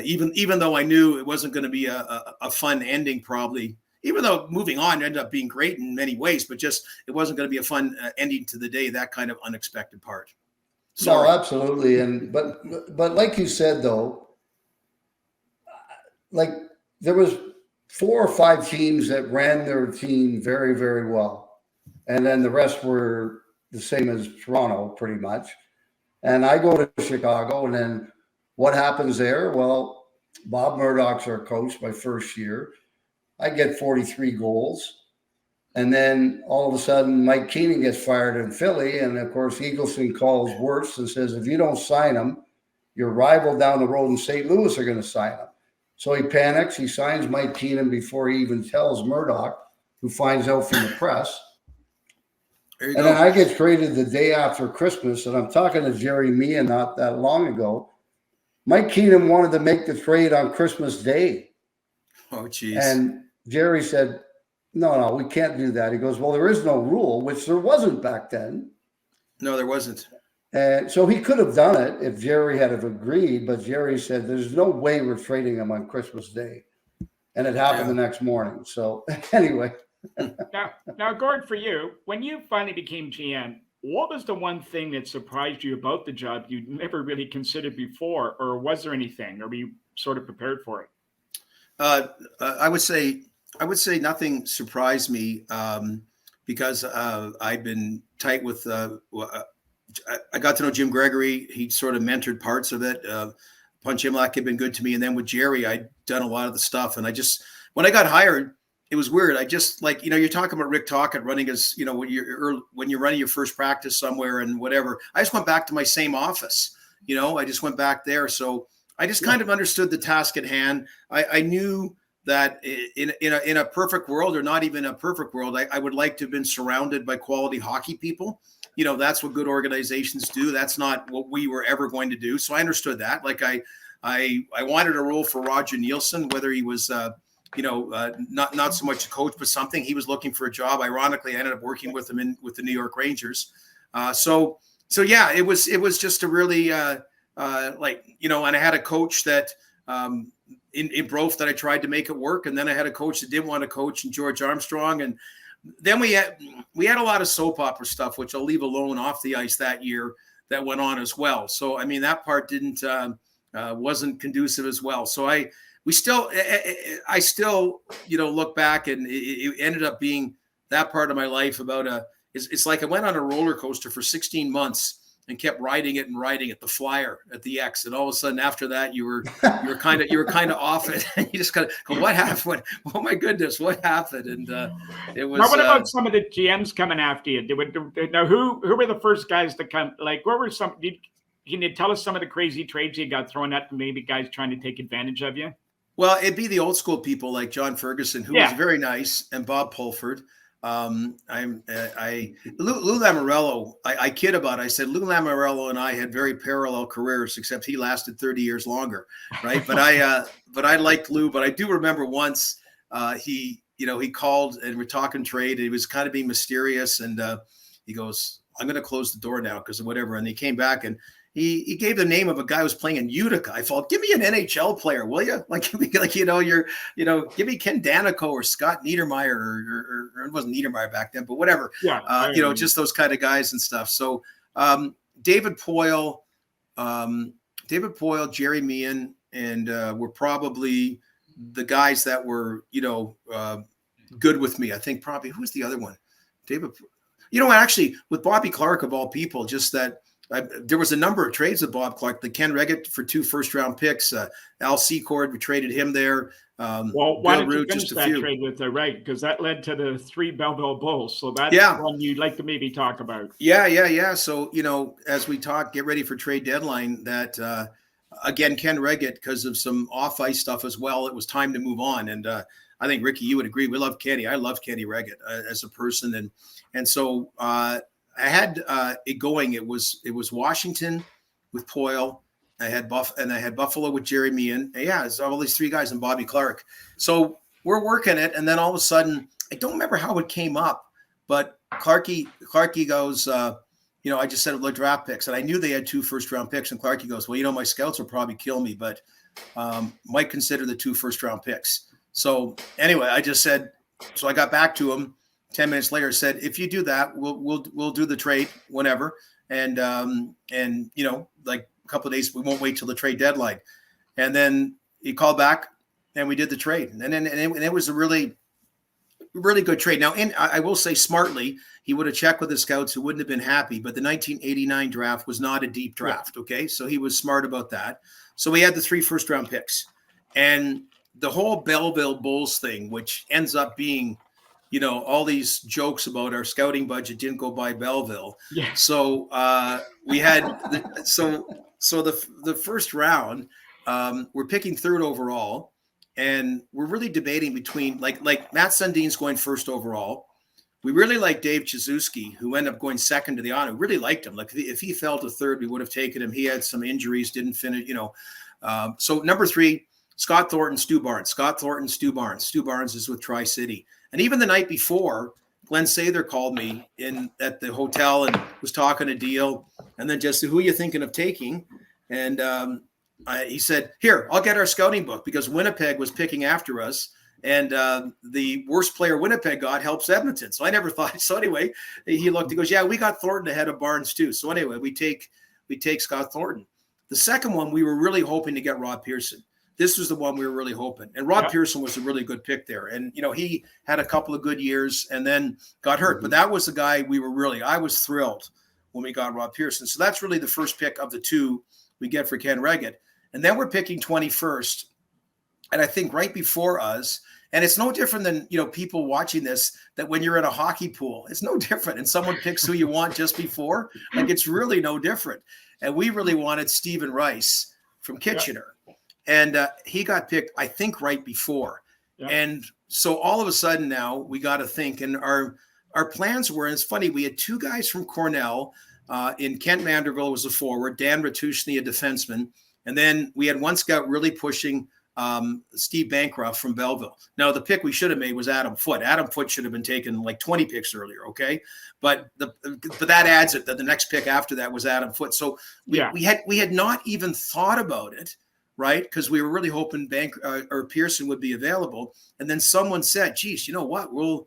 even though I knew it wasn't going to be a fun ending, probably, even though moving on ended up being great in many ways, but just it wasn't going to be a fun ending to the day. That kind of unexpected part. Sorry. No, absolutely. And but like you said, though, like there was 4 or 5 teams that ran their team very, very well. And then the rest were the same as Toronto, pretty much. And I go to Chicago, and then what happens there? Well, Bob Murdoch's our coach my first year. I get 43 goals. And then all of a sudden, Mike Keenan gets fired in Philly. And of course, Eagleson calls Wirtz and says, if you don't sign him, your rival down the road in St. Louis are going to sign him. So he panics. He signs Mike Keenan before he even tells Murdoch, who finds out from the press. And then I get traded the day after Christmas. And I'm talking to Jerry Meehan not that long ago. Mike Keenan wanted to make the trade on Christmas Day. Oh, geez. And Jerry said, no, we can't do that. He goes, well, there is no rule, which there wasn't back then. No, there wasn't. And so he could have done it if Jerry had have agreed, but Jerry said, there's no way we're trading him on Christmas Day. And it happened the next morning. So anyway. Now, Gord, for you, when you finally became GM, what was the one thing that surprised you about the job you'd never really considered before? Or was there anything? Or were you sort of prepared for it? I would say nothing surprised me because I'd been tight with. I got to know Jim Gregory. He sort of mentored parts of it. Punch Imlach had been good to me, and then with Jerry, I'd done a lot of the stuff. And when I got hired, it was weird. I just you're talking about Rick Tocchet running his, when you're running your first practice somewhere and whatever. I just went back to my same office. I just went back there. So I just kind of understood the task at hand. I knew that in a perfect world, or not even a perfect world, I would like to have been surrounded by quality hockey people. That's what good organizations do. That's not what we were ever going to do. So I understood that. I wanted a role for Roger Nielsen, whether he was, not so much a coach, but something. He was looking for a job. Ironically, I ended up working with him with the New York Rangers. So yeah, it was just a really, and I had a coach that, in Brof that I tried to make it work. And then I had a coach that didn't want to coach, and George Armstrong. And then we had a lot of soap opera stuff, which I'll leave alone off the ice that year, that went on as well. So, I mean, that part wasn't conducive as well. So I still look back, and it ended up being that part of my life it's like I went on a roller coaster for 16 months and kept riding it, the Flyer at the X. And all of a sudden after that, you were kind of off it, and you just kind of go, what happened? Oh my goodness, what happened? And it was. Now, what about some of the GMs coming after you? Now, who were the first guys to come? Like, what were some? Can you tell us some of the crazy trades you got thrown at, maybe guys trying to take advantage of you? Well, it'd be the old school people like John Ferguson, who was very nice, and Bob Pulford. Lou Lamoriello, I kid about it. I said Lou Lamoriello and I had very parallel careers, except he lasted 30 years longer, right? But I liked Lou. But I do remember once he called and we're talking trade. He was kind of being mysterious, and he goes, "I'm going to close the door now because of whatever." And he came back and he gave the name of a guy who was playing in Utica. I thought, give me an NHL player, will you? Give me Ken Danico or Scott Niedermayer, or it wasn't Niedermayer back then, but whatever. Yeah, just those kind of guys and stuff. So David Poyle, Jerry Meehan, and were probably the guys that were good with me. I think probably, who was the other one? David. Actually, with Bobby Clarke of all people, just that. There was a number of trades with Bob Clarke. The Ken Reggett for 2 first-round picks. Al Secord, we traded him there. Why did you finish that trade with Reggett? Because that led to the 3 Belleville Bulls. So that's one you'd like to maybe talk about. Yeah. So, as we get ready for trade deadline, that, again, Ken Reggett, because of some off-ice stuff as well, it was time to move on. And I think, Ricky, you would agree. We love Kenny. I love Kenny Reggett as a person. And so I had it going. It was Washington with Poyle. I had Buffalo with Jerry Meehan. It's all these 3 guys and Bobby Clarke. So we're working it, and then all of a sudden, I don't remember how it came up, but Clarkey goes, I just said like draft picks, and I knew they had 2 first-round picks, and Clarkey goes, well, my scouts will probably kill me, but might consider the 2 first-round picks. So anyway, I just said, so I got back to him. 10 minutes later, said, if you do that, we'll do the trade whenever. And like a couple of days, we won't wait till the trade deadline. And then he called back and we did the trade. And it was a really, really good trade. Now, I will say smartly, he would have checked with the scouts who wouldn't have been happy, but the 1989 draft was not a deep draft. Okay. So he was smart about that. So we had the 3 first-round picks, and the whole Belleville Bulls thing, which ends up being, all these jokes about our scouting budget didn't go by Belleville. Yeah. So we had the first round, we're picking third overall, and we're really debating between like Matt Sundin's going first overall. We really like Dave Chizewski, who ended up going second to the honor. We really liked him. Like if he fell to third, we would have taken him. He had some injuries, didn't finish, So number 3, Scott Thornton, Stu Barnes. Scott Thornton, Stu Barnes. Stu Barnes is with Tri-City. And even the night before, Glenn Sather called me at the hotel and was talking a deal. And then just, who are you thinking of taking? And he said, here, I'll get our scouting book, because Winnipeg was picking after us. And the worst player Winnipeg got helps Edmonton. So I never thought. So anyway, he looked, he goes, yeah, we got Thornton ahead of Barnes too. So anyway, we take Scott Thornton. The second one, we were really hoping to get Rob Pearson. This was the one we were really hoping. And Rob Pearson was a really good pick there. And, he had a couple of good years and then got hurt. But that was the guy I was thrilled when we got Rob Pearson. So that's really the first pick of the 2 we get for Ken Reggett. And then we're picking 21st. And I think right before us, and it's no different than, people watching this, that when you're in a hockey pool, it's no different. And someone picks who you want just before, like it's really no different. And we really wanted Stephen Rice from Kitchener. And he got picked, I think, right before. Yeah. And so all of a sudden now we got to think, and our plans were, and it's funny, we had 2 guys from Cornell, in Kent Manderville was a forward, Dan Ratushny, a defenseman. And then we had one scout really pushing Steve Bancroft from Belleville. Now, the pick we should have made was Adam Foote. Adam Foote should have been taken like 20 picks earlier, okay? But that adds it that the next pick after that was Adam Foote. So we had not even thought about it, right? Because we were really hoping Pearson would be available. And then someone said, geez, you know what? We'll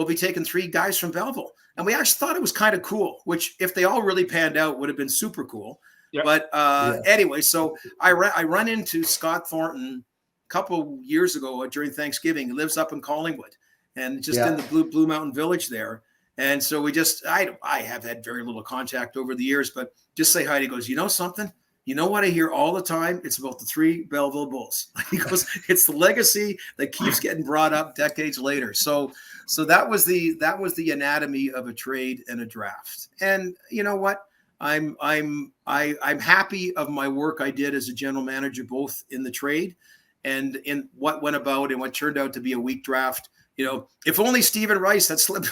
be taking 3 guys from Belleville. And we actually thought it was kind of cool, which if they all really panned out would have been super cool. Yep. But anyway, so I run into Scott Thornton a couple years ago during Thanksgiving. He lives up in Collingwood and just in the Blue Mountain Village there. And so we I have had very little contact over the years, but just say hi. He goes, you know something? You know what I hear all the time? It's about the 3 Belleville Bulls. He goes, it's the legacy that keeps getting brought up decades later. So that was the anatomy of a trade and a draft. And you know what? I'm happy of my work I did as a general manager, both in the trade and in what went about and what turned out to be a weak draft. If only Stephen Rice had slipped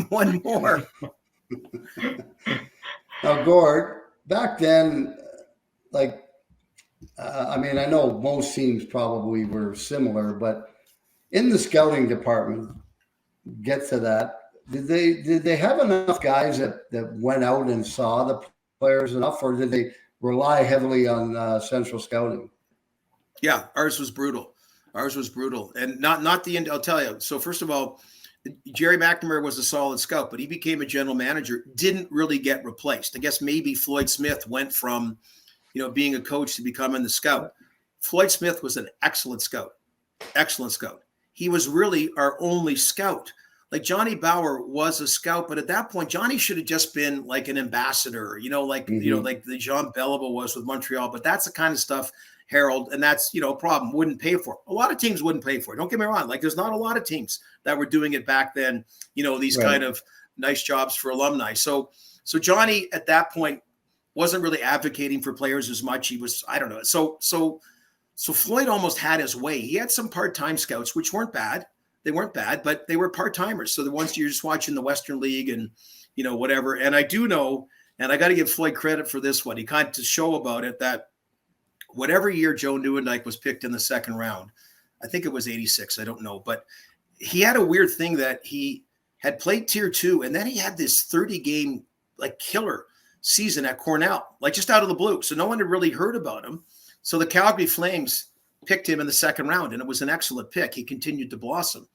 one more. Now, Gord, back then, I know most teams probably were similar, but in the scouting department, get to that. Did they have enough guys that went out and saw the players enough, or did they rely heavily on central scouting? Yeah, ours was brutal, and not the end. I'll tell you. So first of all, Jerry McNamara was a solid scout, but he became a general manager. Didn't really get replaced. I guess maybe Floyd Smith went from, being a coach to becoming the scout. Floyd Smith was an excellent scout. He was really our only scout. Like Johnny Bauer was a scout, but at that point, Johnny should have just been like an ambassador, like the Jean Beliveau was with Montreal. But that's the kind of stuff, Harold, and that's, a problem, wouldn't pay for it. A lot of teams wouldn't pay for it. Don't get me wrong. Like there's not a lot of teams that were doing it back then, these kind of nice jobs for alumni. So Johnny at that point wasn't really advocating for players as much. He was, I don't know. So Floyd almost had his way. He had some part-time scouts, which weren't bad. They weren't bad, but they were part-timers. So the ones you're just watching the Western League and, whatever. And I do know, and I got to give Floyd credit for this one. He kind of to show about it that whatever year Joe Nieuwendyk was picked in the second round, I think it was 86. I don't know. But he had a weird thing that he had played tier 2. And then he had this 30-game killer season at Cornell, just out of the blue. So no one had really heard about him. So the Calgary Flames picked him in the second round, and it was an excellent pick. He continued to blossom.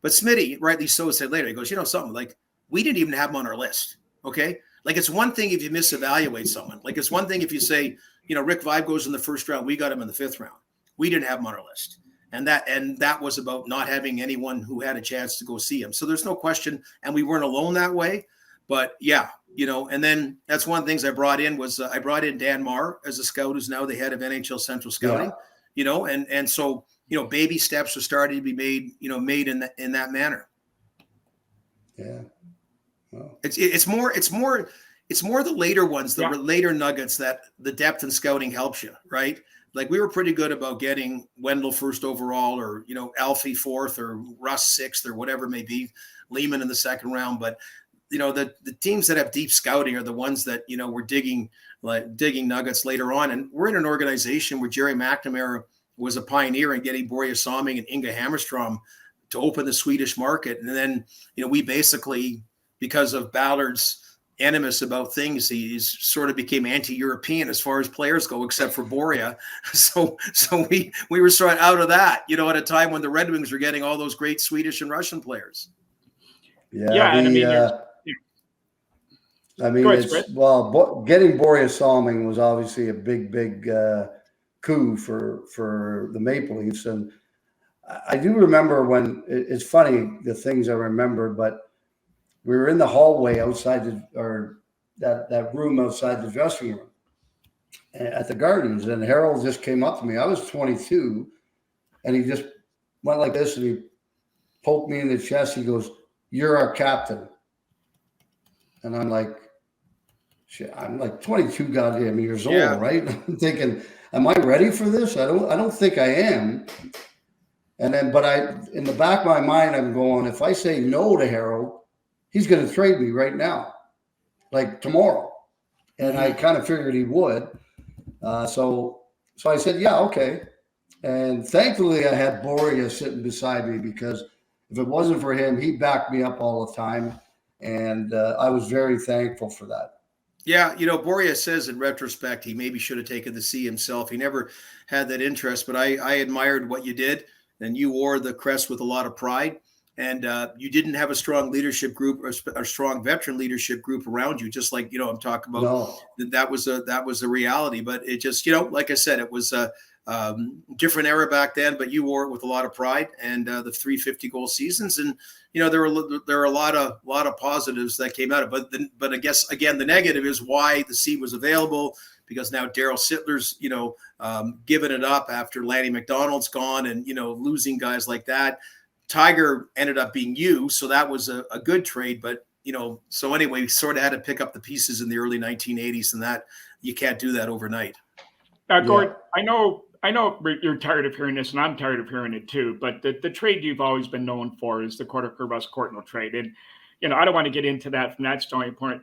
But Smitty, rightly so, said later, he goes, something, we didn't even have him on our list, okay? It's one thing if you misevaluate someone. It's one thing if you say, Rick Vibe goes in the first round, we got him in the 5th round. We didn't have him on our list. And that was about not having anyone who had a chance to go see him. So there's no question, and we weren't alone that way. But, yeah, and then that's one of the things I brought in was I brought in Dan Marr as a scout who's now the head of NHL Central Scouting. And so baby steps are starting to be made in that manner. Yeah. Well, It's more the later ones, the later nuggets that the depth and scouting helps you, right? Like we were pretty good about getting Wendell first overall, or Alfie fourth, or Russ sixth, or whatever it may be, Lehman in the second round. But the teams that have deep scouting are the ones that were digging nuggets later on. And we're in an organization where Jerry McNamara was a pioneer in getting Borje Salming and Inga Hammerstrom to open the Swedish market. And then we basically, because of Ballard's animus about things, he sort of became anti-European as far as players go, except for Borje. So we were sort of out of that, at a time when the Red Wings were getting all those great Swedish and Russian players. Getting Borje Salming was obviously a big coup for the Maple Leafs. And I do remember when it's funny, the things I remember, but we were in the hallway outside that room outside the dressing room at the Gardens, and Harold just came up to me. I was 22, and he just went like this, and he poked me in the chest. He goes, "You're our captain." And I'm like, shit, I'm like 22 goddamn years old, right? I'm thinking, am I ready for this? I don't think I am. And then, but in the back of my mind, I'm going, if I say no to Harold, he's going to trade me right now, like tomorrow. And I kind of figured he would. So I said, yeah, okay. And thankfully I had Borje sitting beside me, because if it wasn't for him, he backed me up all the time. And I was very thankful for that. Yeah, Borje says in retrospect, he maybe should have taken the C himself. He never had that interest, but I admired what you did. And you wore the crest with a lot of pride. And you didn't have a strong leadership group, or a strong veteran leadership group around you. Just like I'm talking about. No. That was a reality. But it just like I said, it was a different era back then. But you wore it with a lot of pride, and the 350 goal seasons. And there are a lot of positives that came out of it. But I guess again, the negative is why the C was available, because now Daryl Sittler's giving it up after Lanny McDonald's gone, and losing guys like that. Tiger ended up being you, so that was a good trade. But so anyway, we sort of had to pick up the pieces in the early 1980s, and that you can't do that overnight. Gord, I know you're tired of hearing this, and I'm tired of hearing it too. But the trade you've always been known for is the Russ Courtnall trade, and I don't want to get into that from that standpoint.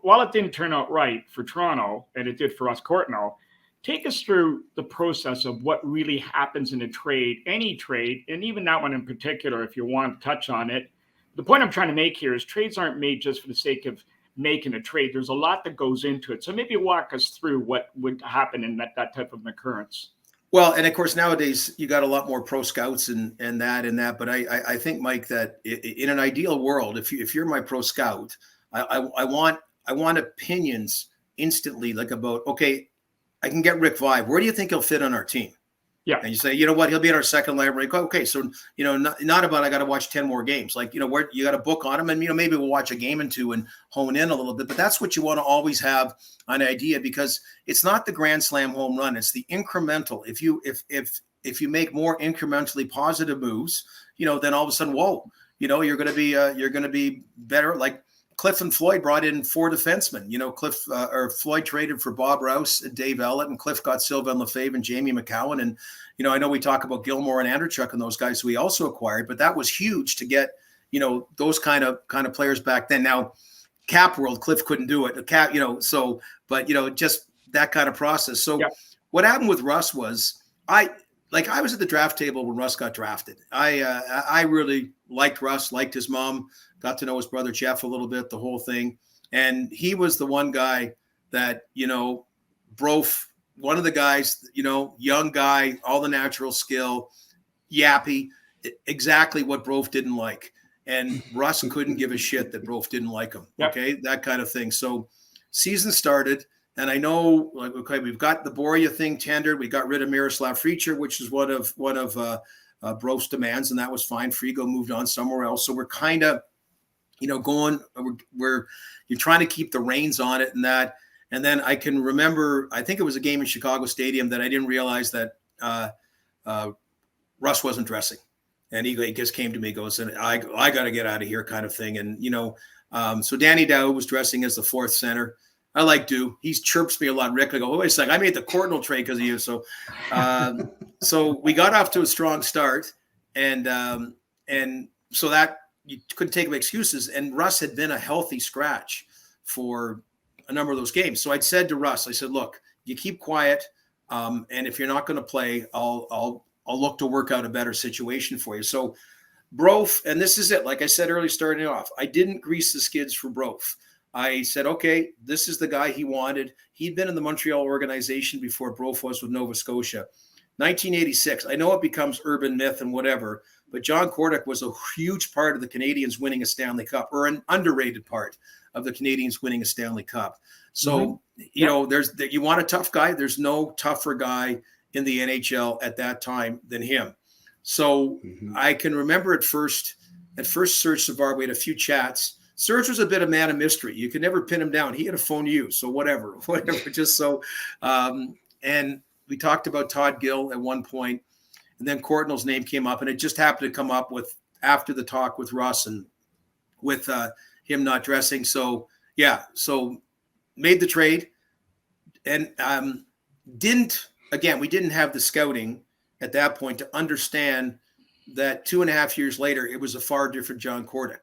While it didn't turn out right for Toronto, and it did for Russ Courtnall, take us through the process of what really happens in a trade, any trade, and even that one in particular, if you want to touch on it. The point I'm trying to make here is trades aren't made just for the sake of making a trade. There's a lot that goes into it. So maybe walk us through what would happen in that type of an occurrence. Well, and of course, nowadays you got a lot more pro scouts and that. But I think, Mike, that in an ideal world, if you're my pro scout, I want opinions instantly, like about, okay, I can get Rick Vive. Where do you think he'll fit on our team? Yeah. And you say, you know what, he'll be in our second line. Like, okay, so, not about I got to watch 10 more games. Like, where you got a book on him, and, maybe we'll watch a game and two and hone in a little bit. But that's what you want to always have an idea, because it's not the grand slam home run. It's the incremental. If you make more incrementally positive moves, then all of a sudden, whoa, you're going to be better. Like, Cliff and Floyd brought in 4 defensemen. Floyd traded for Bob Rouse and Dave Ellett, and Cliff got Sylvain Lefebvre and Jamie McCowan. And, I know we talk about Gilmore and Andrechuk and those guys who we also acquired, but that was huge to get, those kind of players back then. Now, Cap World, Cliff couldn't do it. Just that kind of process. So What happened with Russ was I was at the draft table when Russ got drafted. I really liked Russ, liked his mom, got to know his brother Jeff a little bit, the whole thing. And he was the one guy that, Brof, one of the guys, young guy, all the natural skill, yappy, exactly what Brof didn't like. And Russ couldn't give a shit that Brof didn't like him. Yep. Okay, that kind of thing. So season started, and I know, like, okay, we've got the Borje thing tendered. We got rid of Miroslav Fričer, which is one of Brof's demands, and that was fine. Frigo moved on somewhere else. So we're kind of, you're trying to keep the reins on it and that. And then I can remember, I think it was a game in Chicago Stadium that I didn't realize that Russ wasn't dressing. And he just came to me, goes, and I got to get out of here kind of thing. And, so Danny Dow was dressing as the fourth center. I like Dew. He chirps me a lot. Rick, I go, wait a second, I made the Courtnall trade because of you. So so we got off to a strong start. And so that you couldn't take excuses. And Russ had been a healthy scratch for a number of those games. So I'd said to Russ, I said, look, you keep quiet. And if you're not going to play, I'll look to work out a better situation for you. So Brof, and this is it. Like I said earlier, starting off, I didn't grease the skids for Brof. I said, okay, this is the guy he wanted. He'd been in the Montreal organization before Brof was with Nova Scotia. 1986. I know it becomes urban myth and whatever, but John Kordic was a huge part of the Canadiens winning a Stanley Cup, or an underrated part of the Canadiens winning a Stanley Cup. So, you want a tough guy. There's no tougher guy in the NHL at that time than him. So I can remember at first Serge Savard, we had a few chats. Serge was a bit of man of mystery. You could never pin him down. He had a phone you. So whatever, just so. And we talked about Todd Gill at one point, and then Courtnall's name came up, and it just happened to come up with after the talk with Russ and with him not dressing. So made the trade, and we didn't have the scouting at that point to understand that 2.5 years later, it was a far different John Kordic.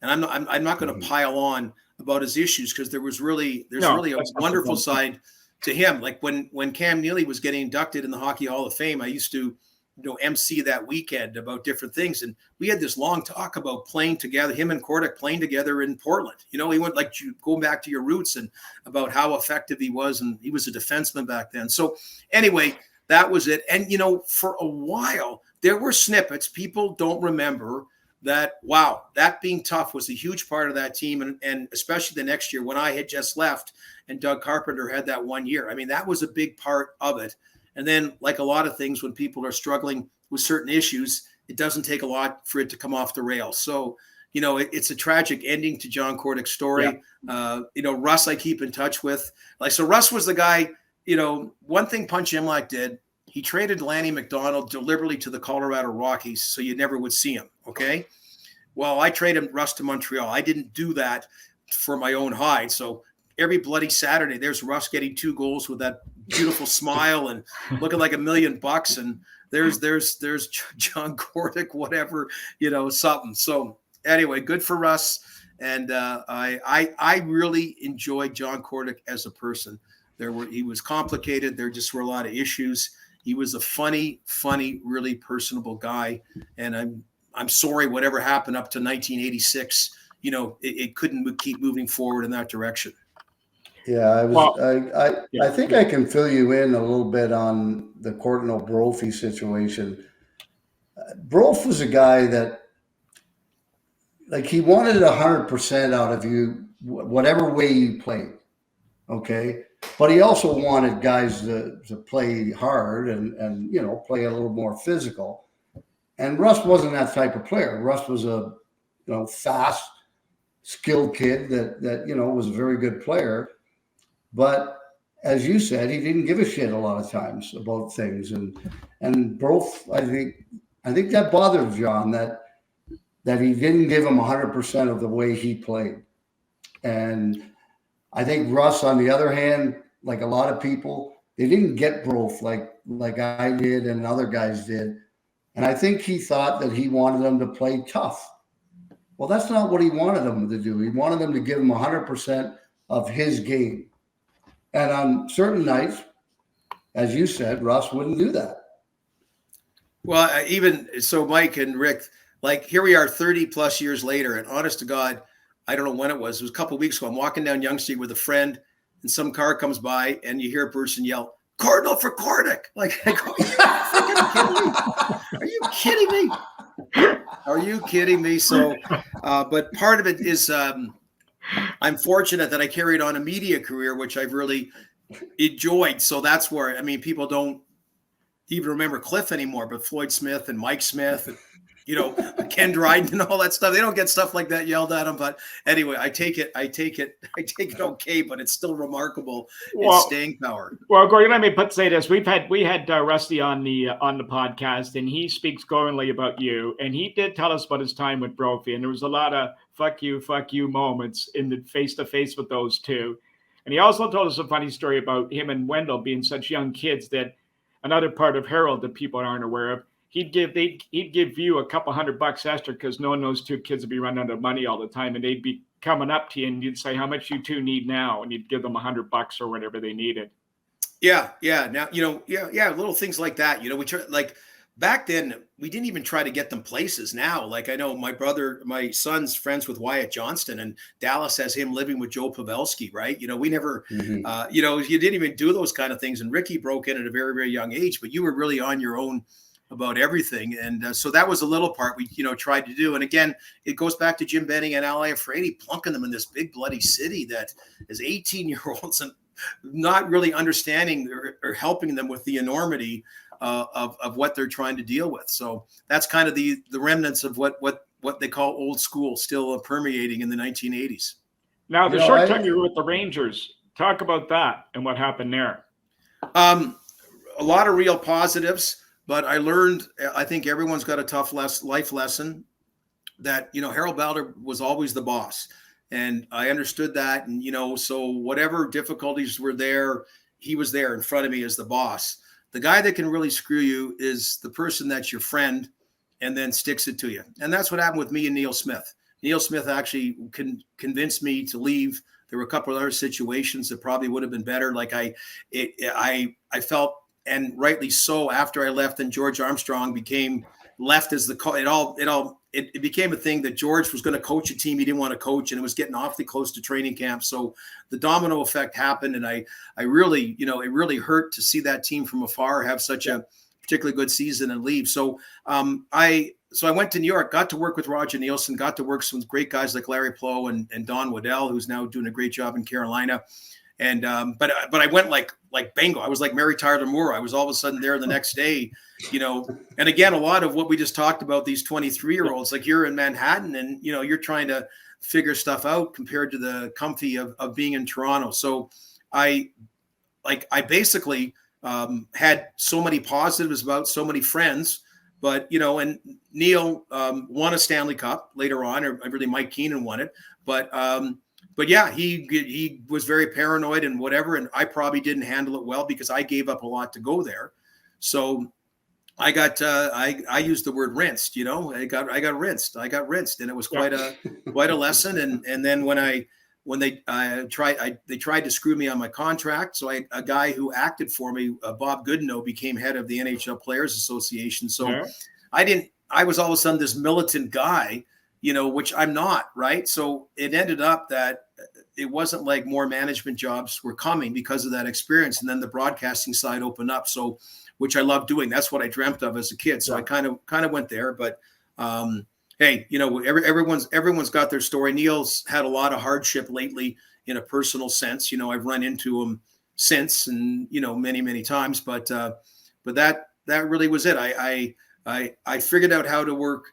And I'm not going to pile on about his issues, because there's really a wonderful side to him. Like when Cam Neely was getting inducted in the Hockey Hall of Fame, I used to MC that weekend about different things. And we had this long talk about playing together, him and Kordic playing together in Portland. He went going back to your roots and about how effective he was. And he was a defenseman back then. So anyway, that was it. And, for a while, there were snippets. People don't remember that, wow, that being tough was a huge part of that team. And especially the next year when I had just left and Doug Carpenter had that 1 year. I mean, that was a big part of it. And then, like a lot of things, when people are struggling with certain issues, it doesn't take a lot for it to come off the rails. So, it's a tragic ending to John Kordic's story. Yeah. Russ, I keep in touch with. So Russ was the guy, one thing Punch Imlach did, he traded Lanny McDonald deliberately to the Colorado Rockies so you never would see him, okay? Well, I traded Russ to Montreal. I didn't do that for my own hide. So every bloody Saturday, there's Russ getting 2 goals with that beautiful smile and looking like $1 million. And there's John Kordic, whatever, something. So anyway, good for Russ. And I really enjoyed John Kordic as a person. He was complicated. There just were a lot of issues. He was a funny, really personable guy. And I'm sorry, whatever happened up to 1986, it couldn't keep moving forward in that direction. Yeah, I think I can fill you in a little bit on the Courtnall Brophy situation. Brof was a guy that, he wanted 100% out of you, whatever way you played. Okay. But he also wanted guys to play hard and play a little more physical. And Russ wasn't that type of player. Russ was a fast, skilled kid that was a very good player. But as you said, he didn't give a shit a lot of times about things. And both, I think that bothered John that he didn't give him 100% of the way he played. And I think Russ, on the other hand, like a lot of people, they didn't get Brof like I did and other guys did. And I think he thought that he wanted them to play tough. Well, that's not what he wanted them to do. He wanted them to give him 100% of his game. And on certain nights, as you said, Russ wouldn't do that. Well, even so, Mike and Rick, here we are 30 plus years later, and honest to God, I don't know when it was a couple of weeks ago. I'm walking down Yonge Street with a friend, and some car comes by, and you hear a person yell, "Courtnall for Kordic!" I go, are you kidding me? Are you kidding me? So, but part of it is I'm fortunate that I carried on a media career, which I've really enjoyed. So that's where, people don't even remember Cliff anymore, but Floyd Smith and Mike Smith, and, Ken Dryden and all that stuff. They don't get stuff like that yelled at them. But anyway, I take it okay, but it's still remarkable. It's staying power. Well, Gord, let me say this. We had Rusty on the podcast, and he speaks glowingly about you. And he did tell us about his time with Brophy, and there was a lot of fuck you moments in the face-to-face with those two. And he also told us a funny story about him and Wendell being such young kids that another part of Harold that people aren't aware of, he'd give you a couple $100 extra because knowing those two kids would be running out of money all the time, and they'd be coming up to you and you'd say, how much you two need now? And you'd give them $100 or whatever they needed. Yeah. Now, little things like that. We try, like back then we didn't even try to get them places. Now, like I know my son's friends with Wyatt Johnston, and Dallas has him living with Joe Pavelski, right? We never, you didn't even do those kind of things. And Ricky broke in at a very, very young age, but you were really on your own about everything. And so that was a little part we, tried to do. And again, it goes back to Jim Benning and Al Iafrate plunking them in this big bloody city that is 18-year-olds and not really understanding or helping them with the enormity of what they're trying to deal with. So that's kind of the remnants of what they call old school still permeating in the 1980s. Now, the short time you were with the Rangers, talk about that and what happened there. A lot of real positives. But I learned, I think everyone's got a tough life lesson that, Harold Balder was always the boss. And I understood that. And, so whatever difficulties were there, he was there in front of me as the boss. The guy that can really screw you is the person that's your friend and then sticks it to you. And that's what happened with me and Neil Smith. Neil Smith actually convinced me to leave. There were a couple of other situations that probably would have been better. Like I felt, and rightly so, after I left, and George Armstrong became left as the coach. It became a thing that George was going to coach a team he didn't want to coach, and it was getting awfully close to training camp. So the domino effect happened, and I really, it really hurt to see that team from afar have such a particularly good season and leave. So I went to New York, got to work with Roger Nielsen, got to work with some great guys like Larry Plow and Don Waddell, who's now doing a great job in Carolina. And but I went like bingo. I was like Mary Tyler Moore. I was all of a sudden there the next day, And again, a lot of what we just talked about, these 23-year-olds, like you're in Manhattan and you're trying to figure stuff out compared to the comfy of being in Toronto. So I basically had so many positives about so many friends. But and Neil won a Stanley Cup later on, or really Mike Keenan won it. But yeah, he was very paranoid and whatever, and I probably didn't handle it well because I gave up a lot to go there. So I got I used the word rinsed. I got rinsed, and it was quite a lesson. And then when they tried to screw me on my contract, so a guy who acted for me, Bob Goodenow, became head of the NHL Players Association. So yeah. I was all of a sudden this militant guy, which I'm not, right? So it ended up that it wasn't like more management jobs were coming because of that experience. And then the broadcasting side opened up. So, which I love doing. That's what I dreamt of as a kid. So yeah. I kind of went there, but hey, everyone's got their story. Neil's had a lot of hardship lately in a personal sense. I've run into him since and, many, many times, but that really was it. I figured out how to work,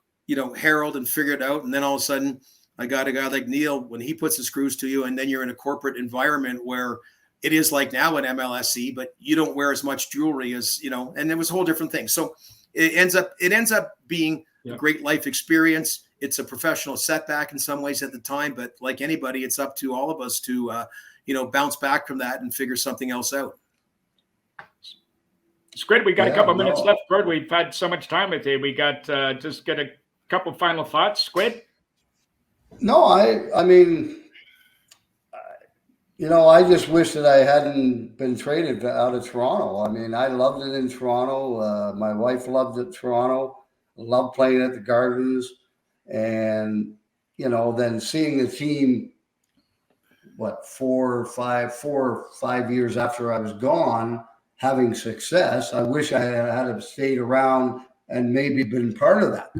Harold, and figured it out. And then all of a sudden I got a guy like Neil, when he puts the screws to you, and then you're in a corporate environment where it is like now in MLSE, but you don't wear as much jewelry as, and it was a whole different thing. So it ends up being a great life experience. It's a professional setback in some ways at the time, but like anybody, it's up to all of us to, bounce back from that and figure something else out. Squid, we got a couple minutes left. Gord, we've had so much time with you. We got just get a couple final thoughts. Squid? No, I mean, I just wish that I hadn't been traded out of Toronto. I mean, I loved it in Toronto. My wife loved it in Toronto. Loved playing at the Gardens. And, then seeing the team, 4 or 5 years after I was gone, having success. I wish I had stayed around and maybe been part of that,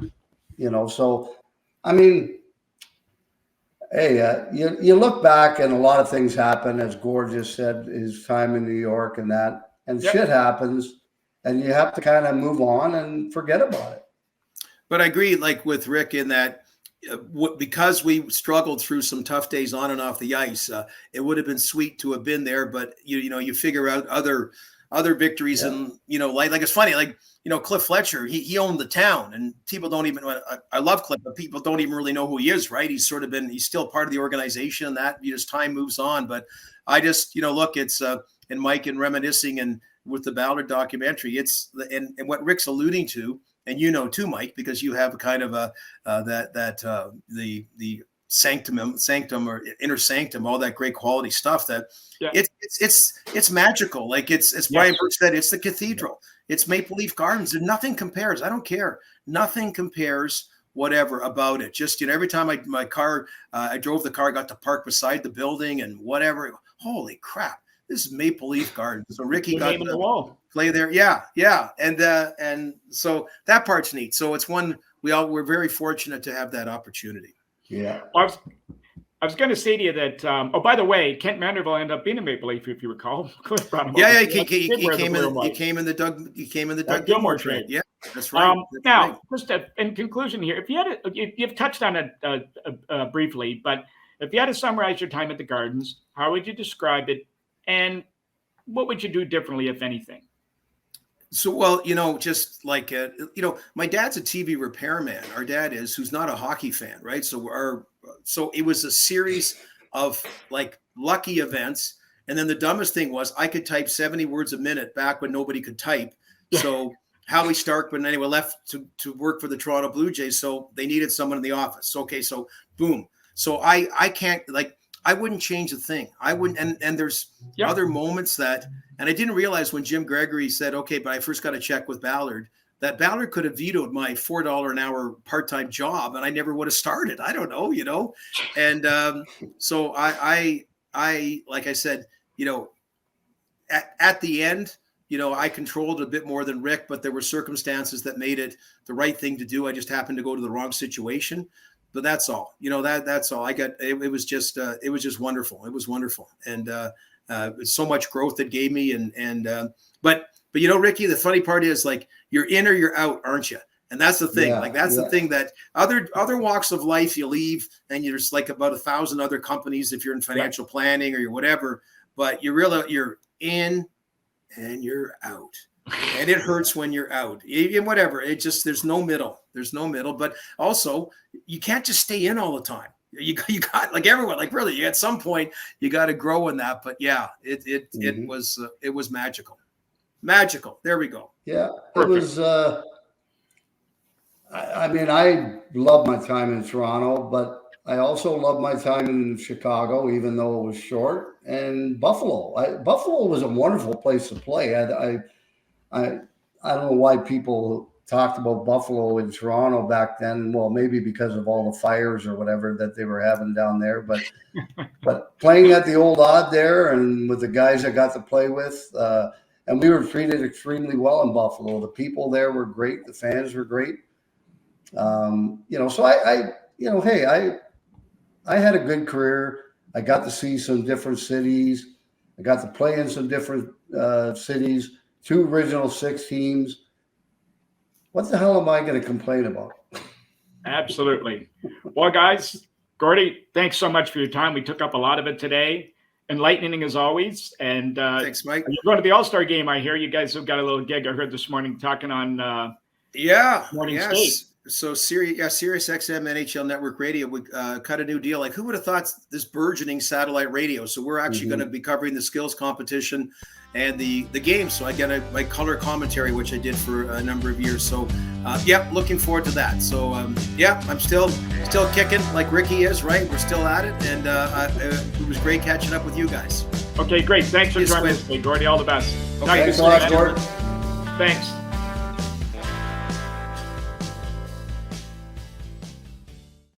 So, I mean, hey, you look back and a lot of things happen, as Gord just said, his time in New York and that, and shit happens, and you have to kind of move on and forget about it. But I agree, like with Rick, in that because we struggled through some tough days on and off the ice, it would have been sweet to have been there. But you figure out other victories, and like it's funny, like Cliff Fletcher, he owned the town, and people don't even. I love Cliff, but people don't even really know who he is, right? He's still part of the organization, and that as time moves on. But I just look, it's and Mike and reminiscing and with the Ballard documentary, it's and what Rick's alluding to. And too, Mike, because you have kind of the sanctum or inner sanctum, all that great quality stuff. That it's magical. Like it's Brian Burke said, it's the cathedral. It's Maple Leaf Gardens, and nothing compares. I don't care. Nothing compares. Whatever about it. Just every time I drove the car, I got to park beside the building and whatever. Holy crap! This is Maple Leaf Gardens. So Ricky got to play there. Yeah. And so that part's neat. So it's one we're very fortunate to have that opportunity. Yeah. I was going to say to you that, by the way, Kent Manderville ended up being a Maple Leaf, if you recall. Yeah, he came in the Doug Gilmour trade. Yeah, that's right. Now, just in conclusion here, you've touched on it briefly, but if you had to summarize your time at the Gardens, how would you describe it? And what would you do differently, if anything? So, well, just like, my dad's a TV repairman. Our dad is, who's not a hockey fan, right? So it was a series of like lucky events. And then the dumbest thing was I could type 70 words a minute back when nobody could type. So Howie Starkman anyway left to work for the Toronto Blue Jays. So they needed someone in the office. Okay, so boom. So I can't, like, I wouldn't change a thing. I wouldn't. And there's other moments that, and I didn't realize when Jim Gregory said, okay, but I first got to check with Ballard, that Ballard could have vetoed my $4 an hour part-time job and I never would have started. I don't know, And so I like I said, at the end, I controlled a bit more than Rick, but there were circumstances that made it the right thing to do. I just happened to go to the wrong situation. But that's all. That's all. It was just wonderful. It was wonderful, and so much growth that gave me. But Ricky, the funny part is, like, you're in or you're out, aren't you? And that's the thing. The thing that other walks of life you leave, and there's like about 1,000 other companies if you're in financial planning or you're whatever. But you're in and you're out. And it hurts when you're out, whatever. There's no middle. But also, you can't just stay in all the time. You got, like everyone, like really, at some point you got to grow in that. But yeah, it was magical. There we go. Yeah, it was. I love my time in Toronto, but I also love my time in Chicago, even though it was short. And Buffalo. Buffalo was a wonderful place to play. I don't know why people talked about Buffalo in Toronto back then. Well, maybe because of all the fires or whatever that they were having down there. But playing at the old Odd there and with the guys I got to play with, and we were treated extremely well in Buffalo. The people there were great. The fans were great. So I had a good career. I got to see some different cities. I got to play in some different cities. 2 Original 6 teams. What the hell am I going to complain about? Absolutely. Well, guys, Gordy, thanks so much for your time. We took up a lot of it today. Enlightening as always. And thanks, Mike. You're going to the All-Star game, I hear. You guys have got a little gig I heard this morning talking on Morning State. So Sirius XM NHL Network Radio would cut a new deal. Like, who would have thought this burgeoning satellite radio? So we're actually going to be covering the skills competition and the game. So I get my color commentary, which I did for a number of years. So looking forward to that. So I'm still kicking like Ricky is, right? We're still at it, and it was great catching up with you guys. Okay, great. Thanks for joining us today, Gordy. All the best. Okay, thanks a lot, Gord. Thanks.